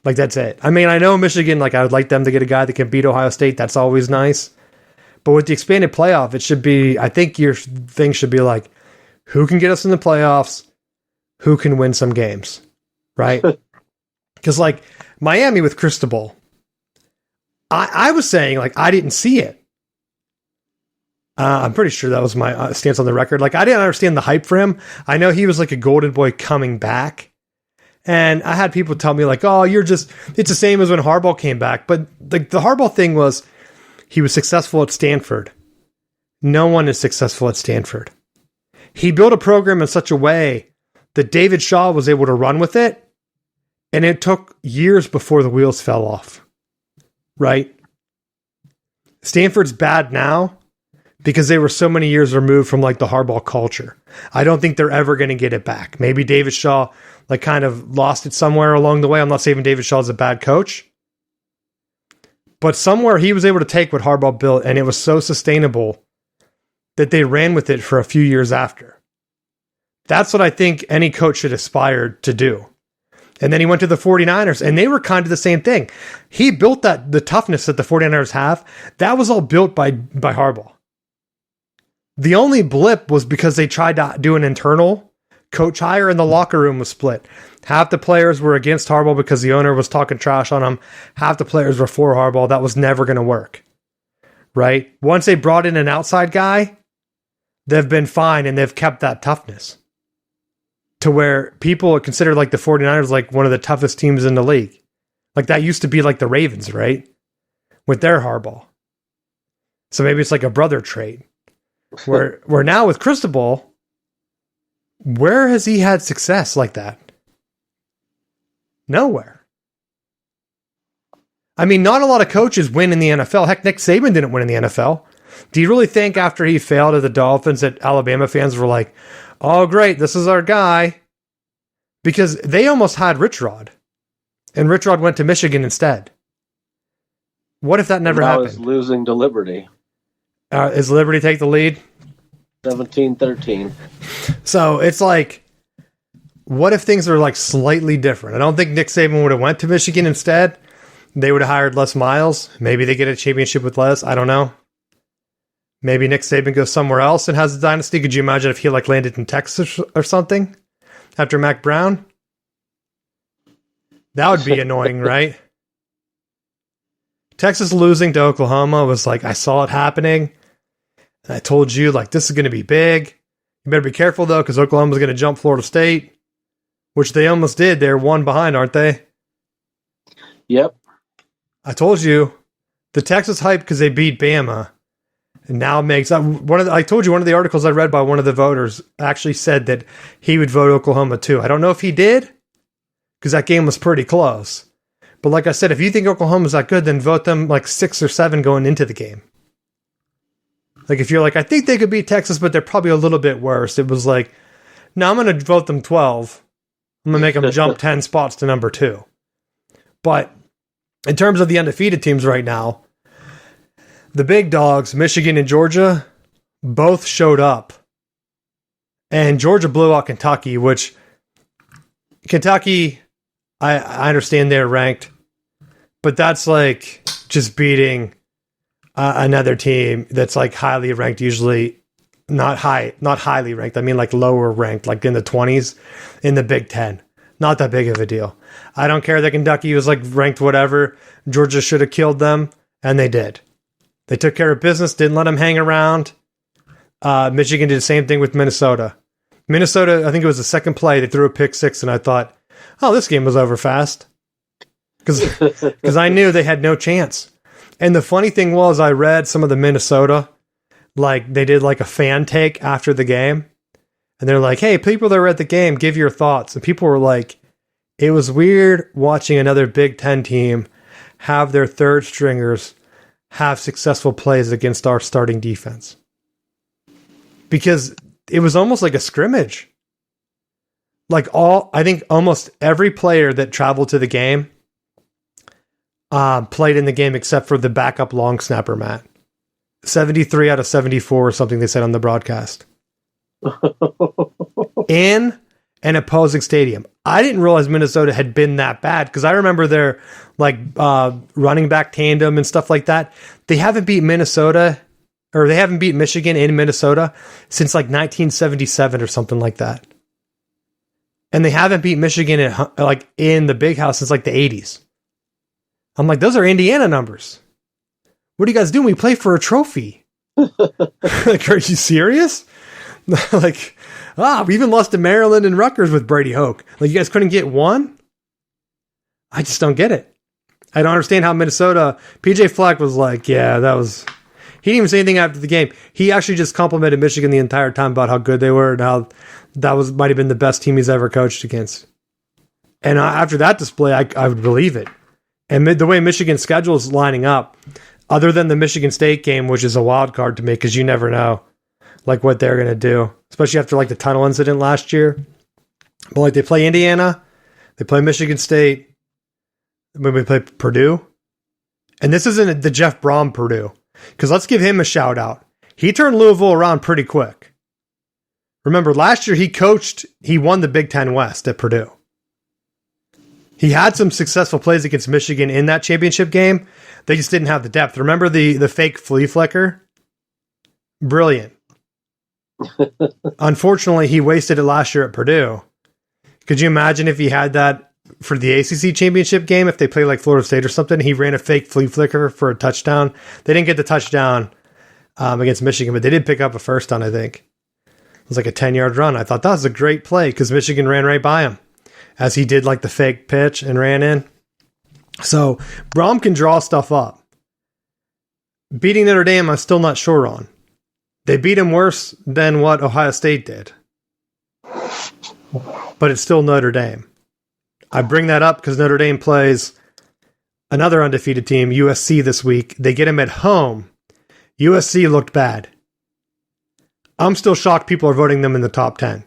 S1: Like, that's it. I mean, I know Michigan, like, I would like them to get a guy that can beat Ohio State. That's always nice. But with the expanded playoff, it should be, I think your thing should be like, who can get us in the playoffs? Who can win some games? Right? Because, like, Miami with Cristobal, I was saying, like, I didn't see it. I'm pretty sure that was my stance on the record. Like, I didn't understand the hype for him. I know he was like a golden boy coming back. And I had people tell me, like, oh, it's the same as when Harbaugh came back. But the Harbaugh thing was, he was successful at Stanford. No one is successful at Stanford. He built a program in such a way that David Shaw was able to run with it. And it took years before the wheels fell off. Right? Stanford's bad now because they were so many years removed from, like, the Harbaugh culture. I don't think they're ever going to get it back. Maybe David Shaw, like, kind of lost it somewhere along the way. I'm not saying David Shaw is a bad coach. But somewhere he was able to take what Harbaugh built, and it was so sustainable that they ran with it for a few years after. That's what I think any coach should aspire to do. And then he went to the 49ers, and they were kind of the same thing. He built the toughness that the 49ers have. That was all built by Harbaugh. The only blip was because they tried to do an internal coach hire, and the locker room was split. Half the players were against Harbaugh because the owner was talking trash on him. Half the players were for Harbaugh. That was never going to work. Right? Once they brought in an outside guy, they've been fine, and they've kept that toughness. To where people consider, like, the 49ers like one of the toughest teams in the league. Like, that used to be like the Ravens, right? With their Harbaugh. So maybe it's like a brother trait. Where now with Cristobal, where has he had success like that? Nowhere. I mean, not a lot of coaches win in the NFL. Heck, Nick Saban didn't win in the NFL. Do you really think after he failed at the Dolphins that Alabama fans were like, oh, great, this is our guy? Because they almost had Rich Rod. And Rich Rod went to Michigan instead. What if that never happened?
S2: Now is losing to Liberty.
S1: Is Liberty take the lead?
S2: 17-13.
S1: So it's like, what if things are like slightly different? I don't think Nick Saban would have went to Michigan instead. They would have hired Les Miles. Maybe they get a championship with Les. I don't know. Maybe Nick Saban goes somewhere else and has a dynasty. Could you imagine if he like landed in Texas or something after Mac Brown? That would be annoying, right? Texas losing to Oklahoma was like, I saw it happening. And I told you, like, this is going to be big. You better be careful, though, because Oklahoma's going to jump Florida State, which they almost did. They're one behind, aren't they?
S2: Yep.
S1: I told you, the Texas hype because they beat Bama, and now makes I told you one of the articles I read by one of the voters actually said that he would vote Oklahoma too. I don't know if he did, because that game was pretty close. But like I said, if you think Oklahoma's that good, then vote them like 6 or 7 going into the game. Like if you're like, I think they could beat Texas, but they're probably a little bit worse. It was like, no, I'm going to vote them 12. I'm going to make them jump 10 spots to number 2. But in terms of the undefeated teams right now, the big dogs, Michigan and Georgia, both showed up. And Georgia blew out Kentucky, which Kentucky, I understand they're ranked, but that's like just beating another team that's like highly ranked, usually not highly ranked. I mean like lower ranked, like in the 20s in the Big Ten. Not that big of a deal. I don't care that Kentucky was like ranked whatever. Georgia should have killed them, and they did. They took care of business, didn't let them hang around. Michigan did the same thing with Minnesota. Minnesota, I think it was the second play, they threw a pick 6, and I thought, oh, this game was over fast. Because I knew they had no chance. And the funny thing was, I read some of the Minnesota, like they did like a fan take after the game. And they're like, hey, people that were at the game, give your thoughts. And people were like, it was weird watching another Big Ten team have their third stringers have successful plays against our starting defense. Because it was almost like a scrimmage. I think almost every player that traveled to the game played in the game except for the backup long snapper, Matt. 73 out of 74 or something they said on the broadcast. In an opposing stadium. I didn't realize Minnesota had been that bad because I remember their running back tandem and stuff like that. They haven't beat Minnesota, or they haven't beat Michigan in Minnesota since like 1977 or something like that. And they haven't beat Michigan in the Big House since like the 80s. I'm like, those are Indiana numbers. What are you guys doing? We play for a trophy. Like, are you serious? Like, we even lost to Maryland and Rutgers with Brady Hoke. Like, you guys couldn't get one? I just don't get it. I don't understand how Minnesota... PJ Fleck was like, yeah, that was... He didn't even say anything after the game. He actually just complimented Michigan the entire time about how good they were and how that might have been the best team he's ever coached against. And after that display, I would believe it. And the way Michigan's schedule is lining up, other than the Michigan State game, which is a wild card to me because you never know like what they're going to do, especially after like the tunnel incident last year. But like they play Indiana, they play Michigan State, when we play Purdue. And this isn't the Jeff Brom Purdue, because let's give him a shout out. He turned Louisville around pretty quick. Remember, last year he won the Big Ten West at Purdue. He had some successful plays against Michigan in that championship game. They just didn't have the depth. Remember the fake flea flicker? Brilliant. Unfortunately, he wasted it last year at Purdue. Could you imagine if he had that for the ACC championship game, if they played like Florida State or something? He ran a fake flea flicker for a touchdown. They didn't get the touchdown against Michigan, but they did pick up a first down, I think. It was like a 10-yard run. I thought that was a great play because Michigan ran right by him as he did like the fake pitch and ran in. So Brom can draw stuff up. Beating Notre Dame, I'm still not sure on. They beat him worse than what Ohio State did. But it's still Notre Dame. I bring that up because Notre Dame plays another undefeated team, USC, this week. They get him at home. USC looked bad. I'm still shocked people are voting them in the top 10.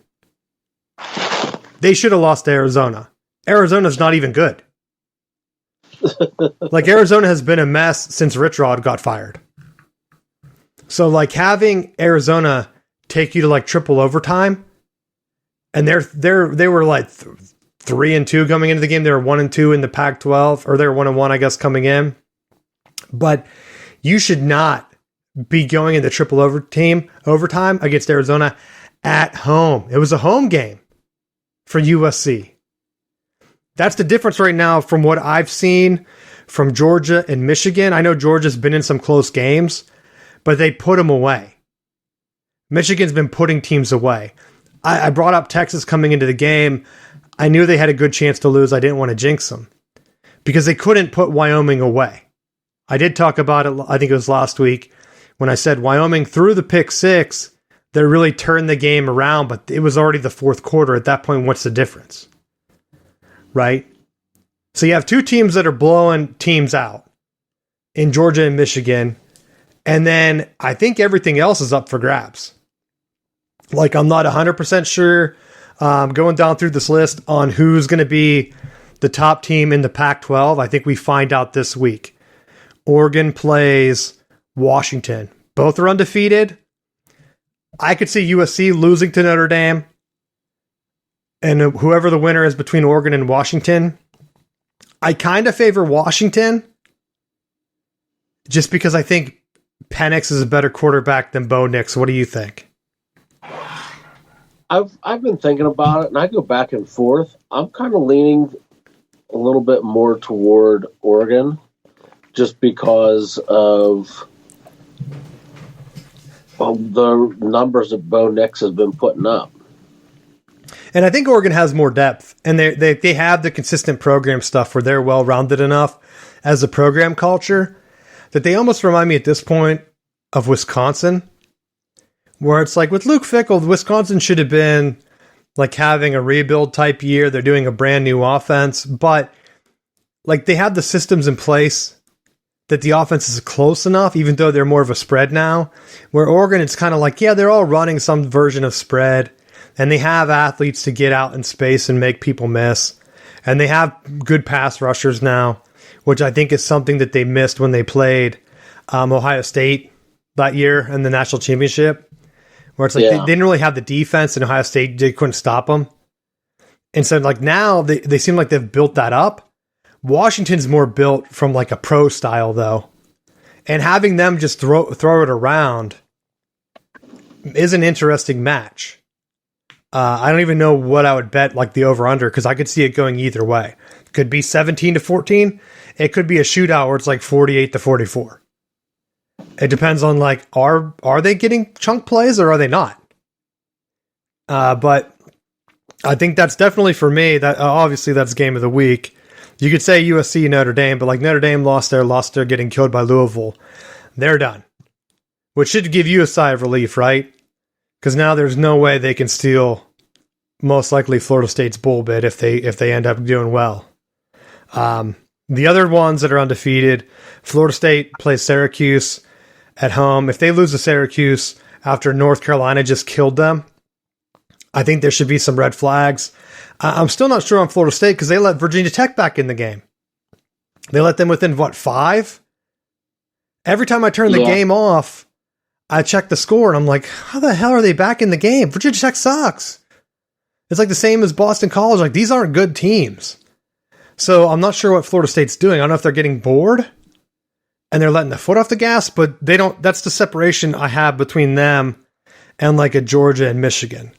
S1: They should have lost to Arizona. Arizona's not even good. Like, Arizona has been a mess since Rich Rod got fired. So, like, having Arizona take you to, like, triple overtime, and they were, like, 3-2 coming into the game. They were 1-2 in the Pac-12, or they were 1-1, I guess, coming in. But you should not be going into triple overtime against Arizona at home. It was a home game for USC. That's the difference right now from what I've seen from Georgia and Michigan. I know Georgia's been in some close games, but they put them away. Michigan's been putting teams away. I brought up Texas coming into the game. I knew they had a good chance to lose. I didn't want to jinx them because they couldn't put Wyoming away. I did talk about it, I think it was last week, when I said Wyoming threw the pick 6. They really turned the game around, but it was already the fourth quarter. At that point, what's the difference? right? So you have two teams that are blowing teams out in Georgia and Michigan. And then I think everything else is up for grabs. Like, I'm not 100% sure going down through this list on who's going to be the top team in the Pac-12. I think we find out this week. Oregon plays Washington. Both are undefeated. I could see USC losing to Notre Dame. And whoever the winner is between Oregon and Washington, I kind of favor Washington just because I think Penix is a better quarterback than Bo Nix. What do you think?
S2: I've been thinking about it, and I go back and forth. I'm kind of leaning a little bit more toward Oregon just because of the numbers that Bo Nix has been putting up.
S1: And I think Oregon has more depth, and they have the consistent program stuff where they're well-rounded enough as a program culture that they almost remind me at this point of Wisconsin, where it's like with Luke Fickell, Wisconsin should have been like having a rebuild type year. They're doing a brand new offense, but like they have the systems in place that the offense is close enough, even though they're more of a spread now, where Oregon, it's kind of like, yeah, they're all running some version of spread. And they have athletes to get out in space and make people miss. And they have good pass rushers now, which I think is something that they missed when they played Ohio State that year in the national championship, where it's like they didn't really have the defense, and Ohio State, they couldn't stop them. And so like now they seem like they've built that up. Washington's more built from like a pro style though. And having them just throw it around is an interesting match. I don't even know what I would bet, like the over-under, because I could see it going either way. It could be 17-14. It could be a shootout where it's like 48-44. It depends on like, are they getting chunk plays or are they not? But I think that's definitely for me. That obviously that's game of the week. You could say USC Notre Dame, but like Notre Dame lost their getting killed by Louisville. They're done, which should give you a sigh of relief, right? Because now there's no way they can steal most likely Florida State's bowl bid if they end up doing well. The other ones that are undefeated, Florida State plays Syracuse at home. If they lose to Syracuse after North Carolina just killed them, I think there should be some red flags. I'm still not sure on Florida State because they let Virginia Tech back in the game. They let them within, 5? Every time I turn the game off, I check the score and I'm like, how the hell are they back in the game? Virginia Tech sucks. It's like the same as Boston College. Like, these aren't good teams. So I'm not sure what Florida State's doing. I don't know if they're getting bored and they're letting the foot off the gas, but they don't. That's the separation I have between them and like a Georgia and Michigan.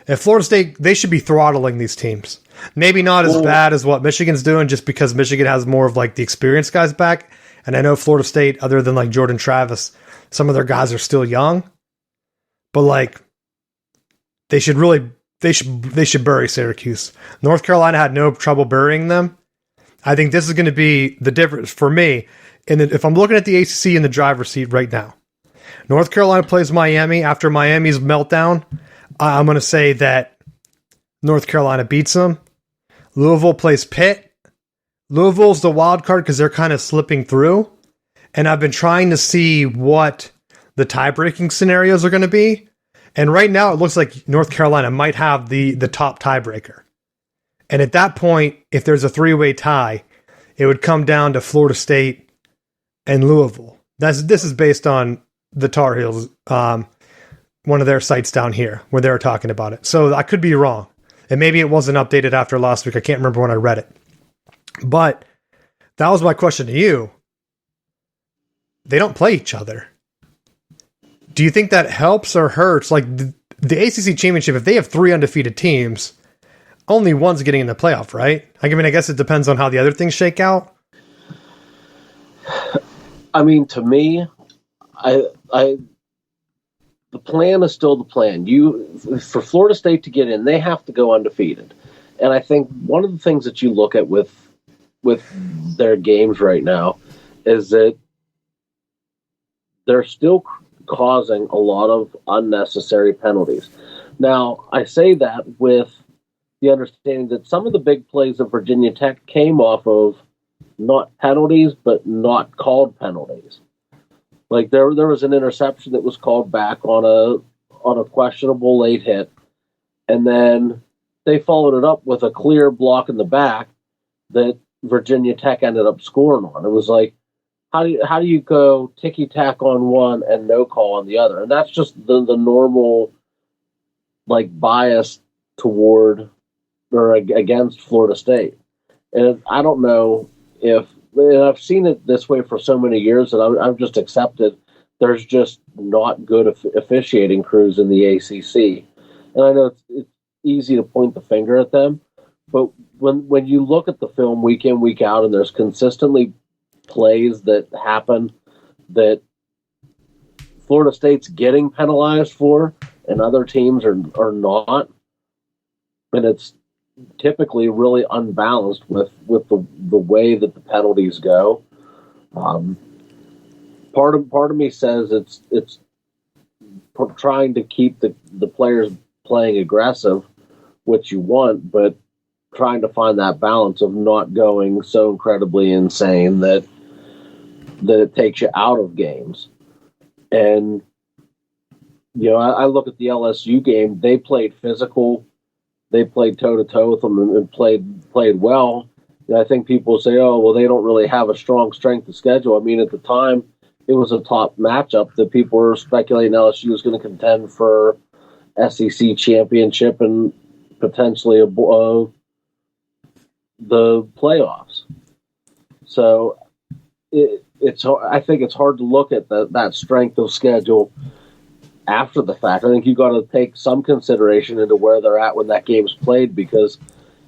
S1: If Florida State, they should be throttling these teams. Maybe not as bad as what Michigan's doing, just because Michigan has more of like the experienced guys back. And I know Florida State, other than like Jordan Travis, some of their guys are still young, but like they should bury Syracuse. North Carolina had no trouble burying them. I think this is going to be the difference for me. And if I'm looking at the ACC in the driver's seat right now, North Carolina plays Miami. After Miami's meltdown, I'm going to say that North Carolina beats them. Louisville plays Pitt. Louisville's the wild card because they're kind of slipping through. And I've been trying to see what the tie-breaking scenarios are going to be. And right now, it looks like North Carolina might have the top tiebreaker. And at that point, if there's a three-way tie, it would come down to Florida State and Louisville. This is based on the Tar Heels, one of their sites down here, where they were talking about it. So I could be wrong. And maybe it wasn't updated after last week. I can't remember when I read it. But that was my question to you. They don't play each other. Do you think that helps or hurts? Like the ACC championship, if they have 3 undefeated teams, only one's getting in the playoff, right? I mean, I guess it depends on how the other things shake out.
S2: I mean, to me, the plan is still the plan. For Florida State to get in, they have to go undefeated. And I think one of the things that you look at with their games right now is that they're still causing a lot of unnecessary penalties. Now, I say that with the understanding that some of the big plays of Virginia Tech came off of not penalties, but not called penalties. Like there was an interception that was called back on a questionable late hit, and then they followed it up with a clear block in the back that Virginia Tech ended up scoring on. It was like, how do you go ticky tack on one and no call on the other? And that's just the normal like bias toward or against Florida State. And I don't know if, and I've seen it this way for so many years that I've just accepted there's just not good officiating crews in the ACC. And I know it's easy to point the finger at them, but when you look at the film week in, week out, and there's consistently plays that happen that Florida State's getting penalized for and other teams are not, and it's typically really unbalanced with the way that the penalties go. Part of me says it's trying to keep the players playing aggressive, which you want, but trying to find that balance of not going so incredibly insane that it takes you out of games. And I look at the LSU game. They played physical. They played toe-to-toe with them and played well. And I think people say, oh, well, they don't really have a strong strength of schedule. I mean, at the time, it was a top matchup that people were speculating LSU was going to contend for SEC championship and potentially the playoffs. So I think it's hard to look at that strength of schedule after the fact. I think you got to take some consideration into where they're at when that game's played, because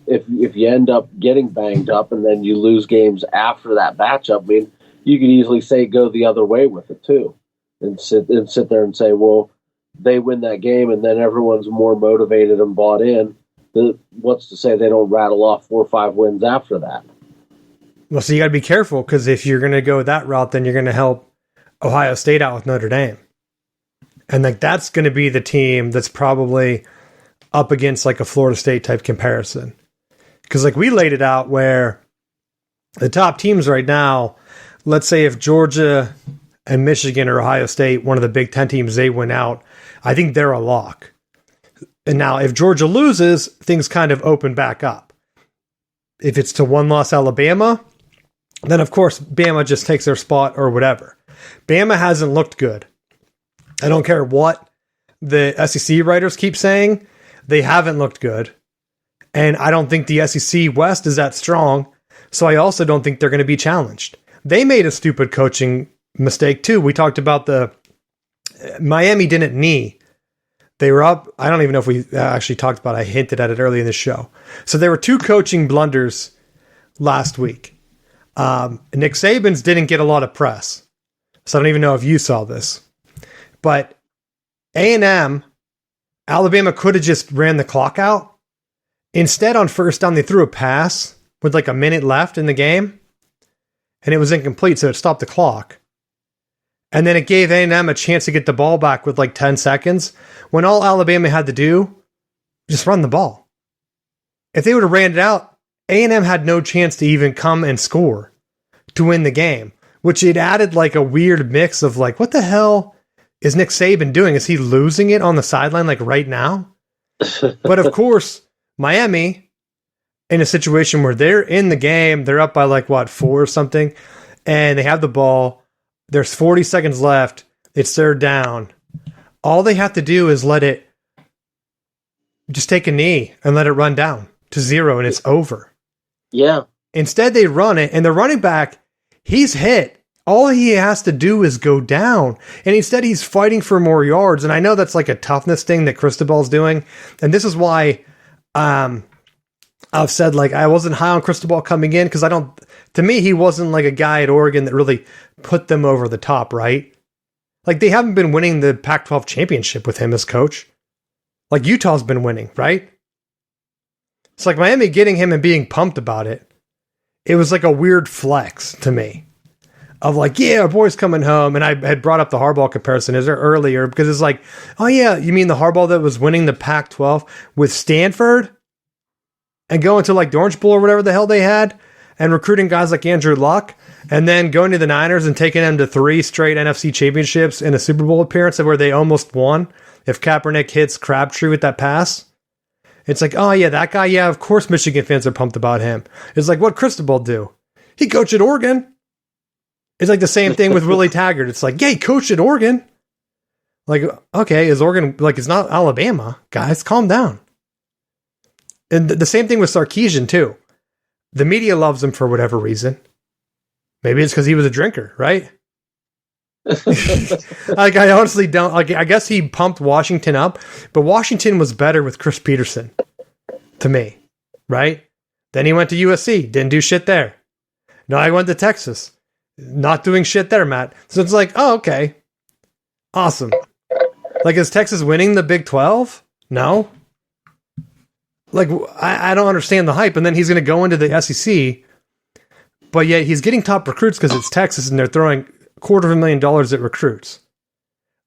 S2: if you end up getting banged up and then you lose games after that matchup, I mean, you could easily say go the other way with it too, and sit there and say, well, they win that game and then everyone's more motivated and bought in. What's to say they don't rattle off 4 or 5 wins after that?
S1: Well, so you got to be careful, because if you're going to go that route, then you're going to help Ohio State out with Notre Dame. And like that's going to be the team that's probably up against like a Florida State type comparison. Because like we laid it out where the top teams right now, let's say if Georgia and Michigan or Ohio State, one of the Big Ten teams, they win out, I think they're a lock. And now if Georgia loses, things kind of open back up. If it's to one-loss Alabama, then of course Bama just takes their spot or whatever. Bama hasn't looked good. I don't care what the SEC writers keep saying. They haven't looked good. And I don't think the SEC West is that strong. So I also don't think they're going to be challenged. They made a stupid coaching mistake too. We talked about Miami didn't knee. They were up. I don't even know if we actually talked about it. I hinted at it early in the show. So there were 2 coaching blunders last week. Nick Saban's didn't get a lot of press. So I don't even know if you saw this. But A&M, Alabama could have just ran the clock out. Instead, on first down, they threw a pass with like a minute left in the game. And it was incomplete, so it stopped the clock. And then it gave A&M a chance to get the ball back with like 10 seconds, when all Alabama had to do, just run the ball. If they would have ran it out, A&M had no chance to even come and score to win the game, which it added like a weird mix of like, what the hell is Nick Saban doing? Is he losing it on the sideline like right now? But of course, Miami, in a situation where they're in the game, they're up by like, 4 or something, and they have the ball. There's 40 seconds left. It's third down. All they have to do is just take a knee and let it run down to 0, and it's over.
S2: Yeah.
S1: Instead, they run it, and the running back, he's hit. All he has to do is go down. And instead, he's fighting for more yards. And I know that's like a toughness thing that Cristobal's doing. And this is why I've said, like, I wasn't high on Cristobal coming in, because to me, he wasn't like a guy at Oregon that really put them over the top, right? Like, they haven't been winning the Pac-12 championship with him as coach. Like, Utah's been winning, right? It's like Miami getting him and being pumped about it. It was like a weird flex to me. Of like, yeah, our boy's coming home. And I had brought up the Harbaugh comparison earlier, because it's like, oh yeah, you mean the Harbaugh that was winning the Pac-12 with Stanford? and going to like the Orange Bowl or whatever the hell they had and recruiting guys like Andrew Luck and then going to the Niners and taking them to 3 straight NFC championships and a Super Bowl appearance where they almost won if Kaepernick hits Crabtree with that pass. It's like, oh yeah, that guy, yeah, of course Michigan fans are pumped about him. It's like, what Cristobal do? He coached at Oregon. It's like the same thing with Willie Taggart. It's like, yeah, he coached at Oregon. Like, okay, is Oregon, like, it's not Alabama. Guys, calm down. And the same thing with Sarkisian, too. The media loves him for whatever reason. Maybe it's because he was a drinker, right? Like, I honestly don't, like, I guess he pumped Washington up, but Washington was better with Chris Peterson, to me, right? Then he went to USC, didn't do shit there. Now I went to Texas, not doing shit there, Matt. So it's like, oh, okay. Awesome. Like, is Texas winning the Big 12? No. Like, I don't understand the hype. And then he's going to go into the SEC, but yet he's getting top recruits because it's Texas and they're throwing $250,000 at recruits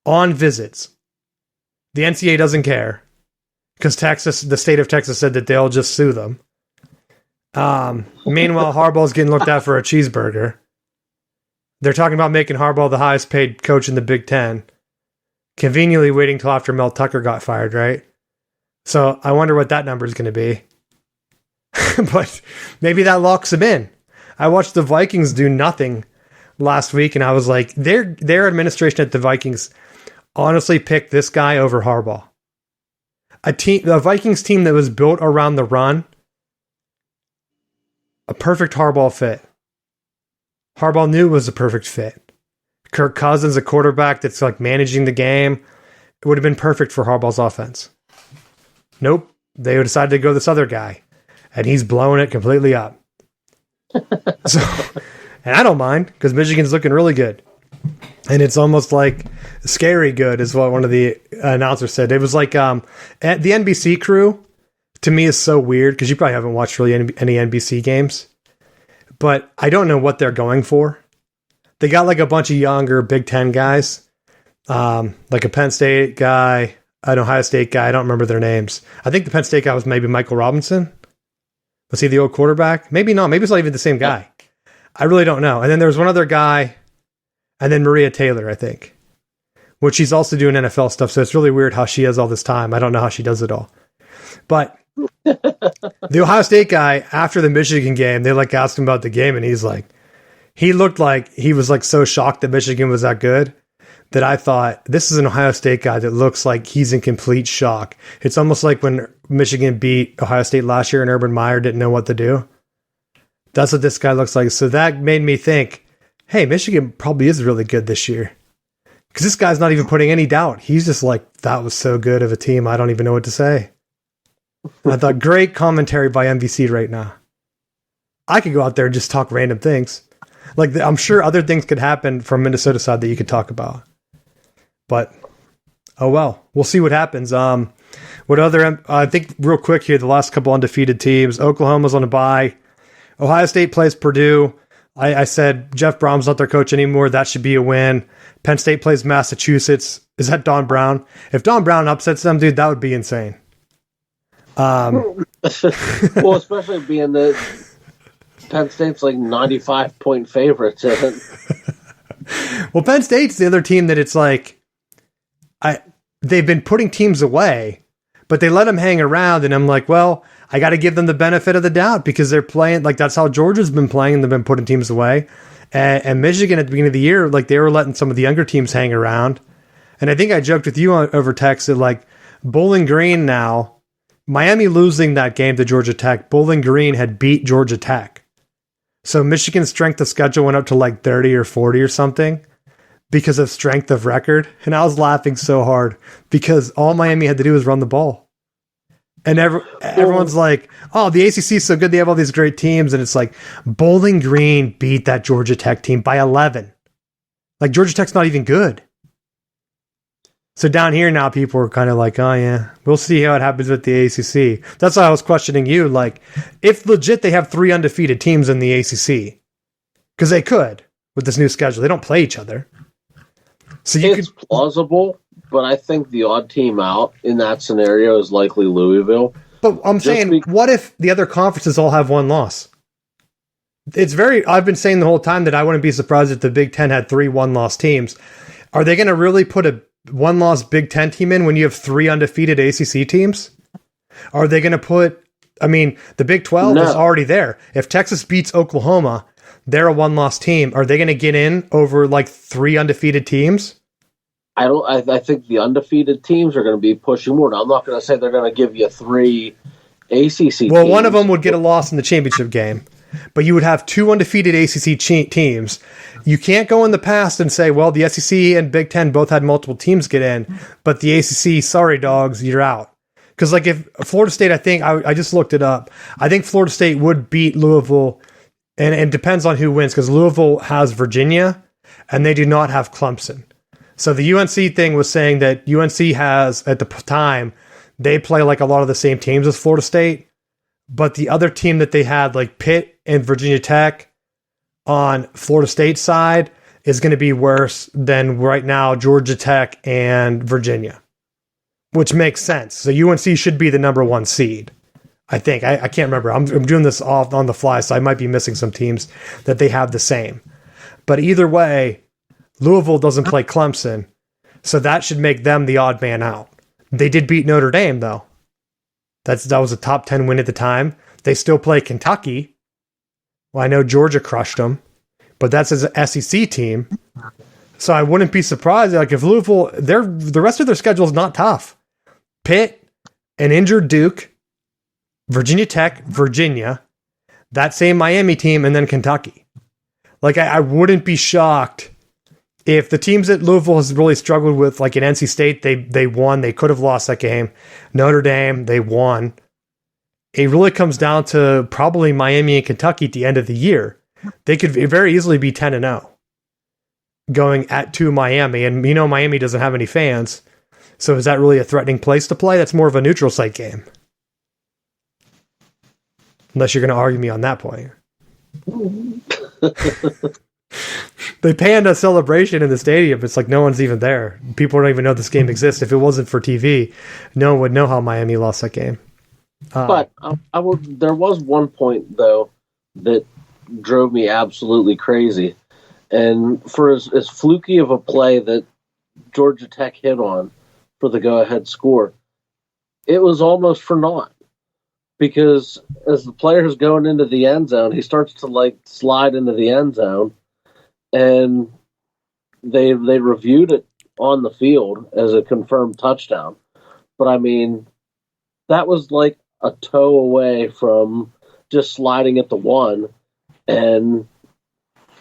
S1: on visits. The NCAA doesn't care because Texas, the state of Texas said that they'll just sue them. Meanwhile, Harbaugh's getting looked at for a cheeseburger. They're talking about making Harbaugh the highest paid coach in the Big Ten. Conveniently waiting till after Mel Tucker got fired, right? So I wonder what that number is going to be. But maybe that locks him in. I watched the Vikings do nothing last week, and I was like, their administration at the Vikings honestly picked this guy over Harbaugh. A Vikings team that was built around the run, a perfect Harbaugh fit. Harbaugh knew it was a perfect fit. Kirk Cousins, a quarterback that's like managing the game, it would have been perfect for Harbaugh's offense. Nope. They decided to go this other guy, and he's blowing it completely up. So, and I don't mind because Michigan's looking really good. And it's almost like scary good is what one of the announcers said. It was like the NBC crew to me is so weird because you probably haven't watched really any NBC games, but I don't know what they're going for. They got like a bunch of younger Big Ten guys, like a Penn State guy, an Ohio State guy. I don't remember their names. I think the Penn State guy was maybe Michael Robinson. Was he the old quarterback? Maybe not. Maybe it's not even the same guy. I really don't know. And then there was one other guy, and then Maria Taylor, I think, which she's also doing NFL stuff. So it's really weird how she has all this time. I don't know how she does it all. But the Ohio State guy, after the Michigan game, they like asked him about the game, and he's like, he looked like he was like so shocked that Michigan was that good that I thought, this is an Ohio State guy that looks like he's in complete shock. It's almost like when Michigan beat Ohio State last year and Urban Meyer didn't know what to do. That's what this guy looks like. So that made me think, hey, Michigan probably is really good this year. Because this guy's not even putting any doubt. He's just like, that was so good of a team, I don't even know what to say. I thought, great commentary by NBC right now. I could go out there and just talk random things. Like, I'm sure other things could happen from Minnesota side that you could talk about. But, oh well. We'll see what happens. What other, I think real quick here, the last couple undefeated teams. Oklahoma's on a bye. Ohio State plays Purdue. I said Jeff Brom's not their coach anymore. That should be a win. Penn State plays Massachusetts. Is that Don Brown? If Don Brown upsets them, dude, that would be insane.
S2: Well, especially being that Penn State's like 95-point favorites.
S1: Well, Penn State's the other team that it's like, they've been putting teams away, but they let them hang around, and I'm like, well, I got to give them the benefit of the doubt because they're playing, like that's how Georgia's been playing, and they've been putting teams away. And Michigan at the beginning of the year, like they were letting some of the younger teams hang around. And I think I joked with you over text that like Bowling Green now, Miami losing that game to Georgia Tech, Bowling Green had beat Georgia Tech. So Michigan's strength of schedule went up to like 30 or 40 or something because of strength of record. And I was laughing so hard because all Miami had to do was run the ball. And everyone's like, oh, the ACC is so good. They have all these great teams. And it's like Bowling Green beat that Georgia Tech team by 11. Like Georgia Tech's not even good. So down here now, people are kind of like, oh yeah, we'll see how it happens with the ACC. That's why I was questioning you. Like, if legit they have 3 undefeated teams in the ACC, because they could with this new schedule, they don't play each other. So it's
S2: plausible, but I think the odd team out in that scenario is likely Louisville,
S1: But I'm saying, what if the other conferences all have one loss? I've been saying the whole time that I wouldn't be surprised if the Big Ten had 3 one-loss teams. Are they going to really put a one-loss Big Ten team in when you have 3 undefeated ACC teams? Are they going to put, the Big 12 is already there. If Texas beats Oklahoma, they're a one-loss team. Are they going to get in over like 3 undefeated teams?
S2: I think the undefeated teams are going to be pushing more. Now, I'm not going to say they're going to give you 3 ACC teams.
S1: Well, one of them would get a loss in the championship game, but you would have 2 undefeated ACC teams. You can't go in the past and say, well, the SEC and Big Ten both had multiple teams get in, but the ACC, sorry, dogs, you're out. Because, like, if Florida State, I just looked it up. I think Florida State would beat Louisville, and it depends on who wins, because Louisville has Virginia, and they do not have Clemson. So the UNC thing was saying that UNC has, at the time, they play like a lot of the same teams as Florida State, but the other team that they had, like Pitt and Virginia Tech on Florida State side, is going to be worse than right now Georgia Tech and Virginia, which makes sense. So UNC should be the number 1 seed, I think. I can't remember. I'm doing this off on the fly, so I might be missing some teams that they have the same. But either way, Louisville doesn't play Clemson, so that should make them the odd man out. They did beat Notre Dame, though. That was a top 10 win at the time. They still play Kentucky. Well, I know Georgia crushed them, but that's as an SEC team. So I wouldn't be surprised. Like, if Louisville, the rest of their schedule is not tough. Pitt, an injured Duke, Virginia Tech, Virginia, that same Miami team, and then Kentucky. Like, I wouldn't be shocked if the teams that Louisville has really struggled with, like in NC State, they won. They could have lost that game. Notre Dame, they won. It really comes down to probably Miami and Kentucky at the end of the year. They could very easily be 10-0 going to Miami. And, Miami doesn't have any fans. So is that really a threatening place to play? That's more of a neutral site game. Unless you're going to argue me on that point. They panned a celebration in the stadium. It's like no one's even there. People don't even know this game exists. If it wasn't for TV, no one would know how Miami lost that game.
S2: But there was one point, though, that drove me absolutely crazy. And for as fluky of a play that Georgia Tech hit on for the go-ahead score, it was almost for naught. Because as the player's going into the end zone, he starts to slide into the end zone, and they reviewed it on the field as a confirmed touchdown. But that was like a toe away from just sliding at the 1 and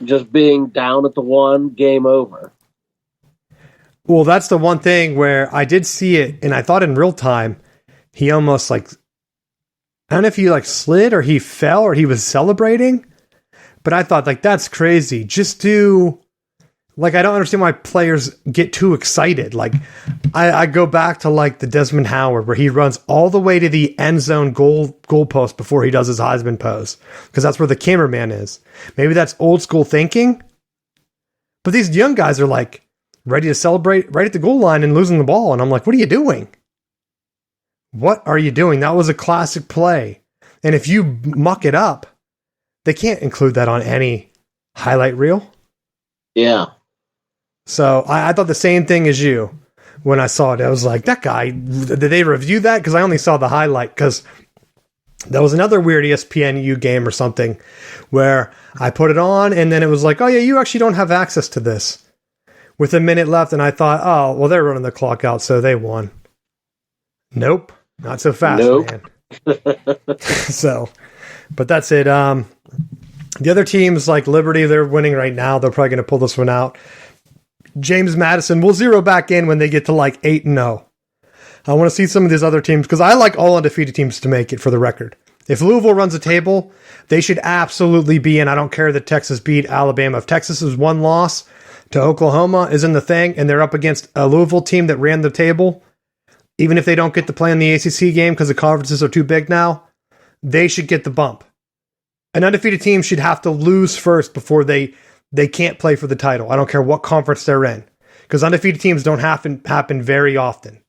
S2: just being down at the 1, game over.
S1: Well, that's the one thing where I did see it, and I thought in real time, he almost I don't know if he slid or he fell or he was celebrating, but I thought that's crazy. Just do I don't understand why players get too excited. I go back to the Desmond Howard where he runs all the way to the end zone goal post before he does his Heisman pose because that's where the cameraman is. Maybe that's old school thinking, but these young guys are ready to celebrate right at the goal line and losing the ball, and I'm like, what are you doing? What are you doing? That was a classic play. And if you muck it up, they can't include that on any highlight reel.
S2: Yeah.
S1: So I thought the same thing as you when I saw it. I was like, that guy, did they review that? Because I only saw the highlight because there was another weird ESPNU game or something where I put it on and then it was like, oh yeah, you actually don't have access to this. With a minute left, and I thought, oh, well, they're running the clock out, so they won. Nope. Not so fast, man. So, but that's it. The other teams like Liberty, they're winning right now. They're probably going to pull this one out. James Madison will zero back in when they get to 8-0. I want to see some of these other teams because I like all undefeated teams to make it for the record. If Louisville runs a table, they should absolutely be in. I don't care that Texas beat Alabama. If Texas's one loss to Oklahoma is in the thing and they're up against a Louisville team that ran the table, even if they don't get to play in the ACC game because the conferences are too big now, they should get the bump. An undefeated team should have to lose first before they can't play for the title. I don't care what conference they're in because undefeated teams don't happen very often,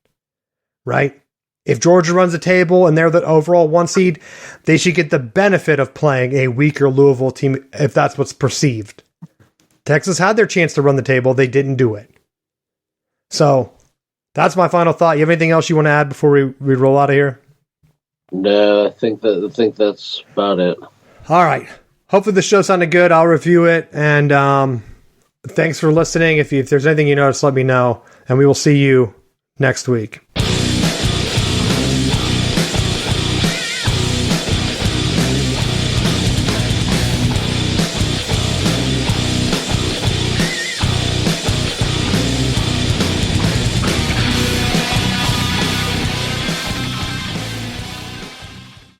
S1: right? If Georgia runs the table and they're the overall 1 seed, they should get the benefit of playing a weaker Louisville team if that's what's perceived. Texas had their chance to run the table. They didn't do it. So that's my final thought. You have anything else you want to add before we roll out of here?
S2: No, I think that's about it.
S1: All right. Hopefully the show sounded good. I'll review it. And thanks for listening. If there's anything you notice, let me know. And we will see you next week.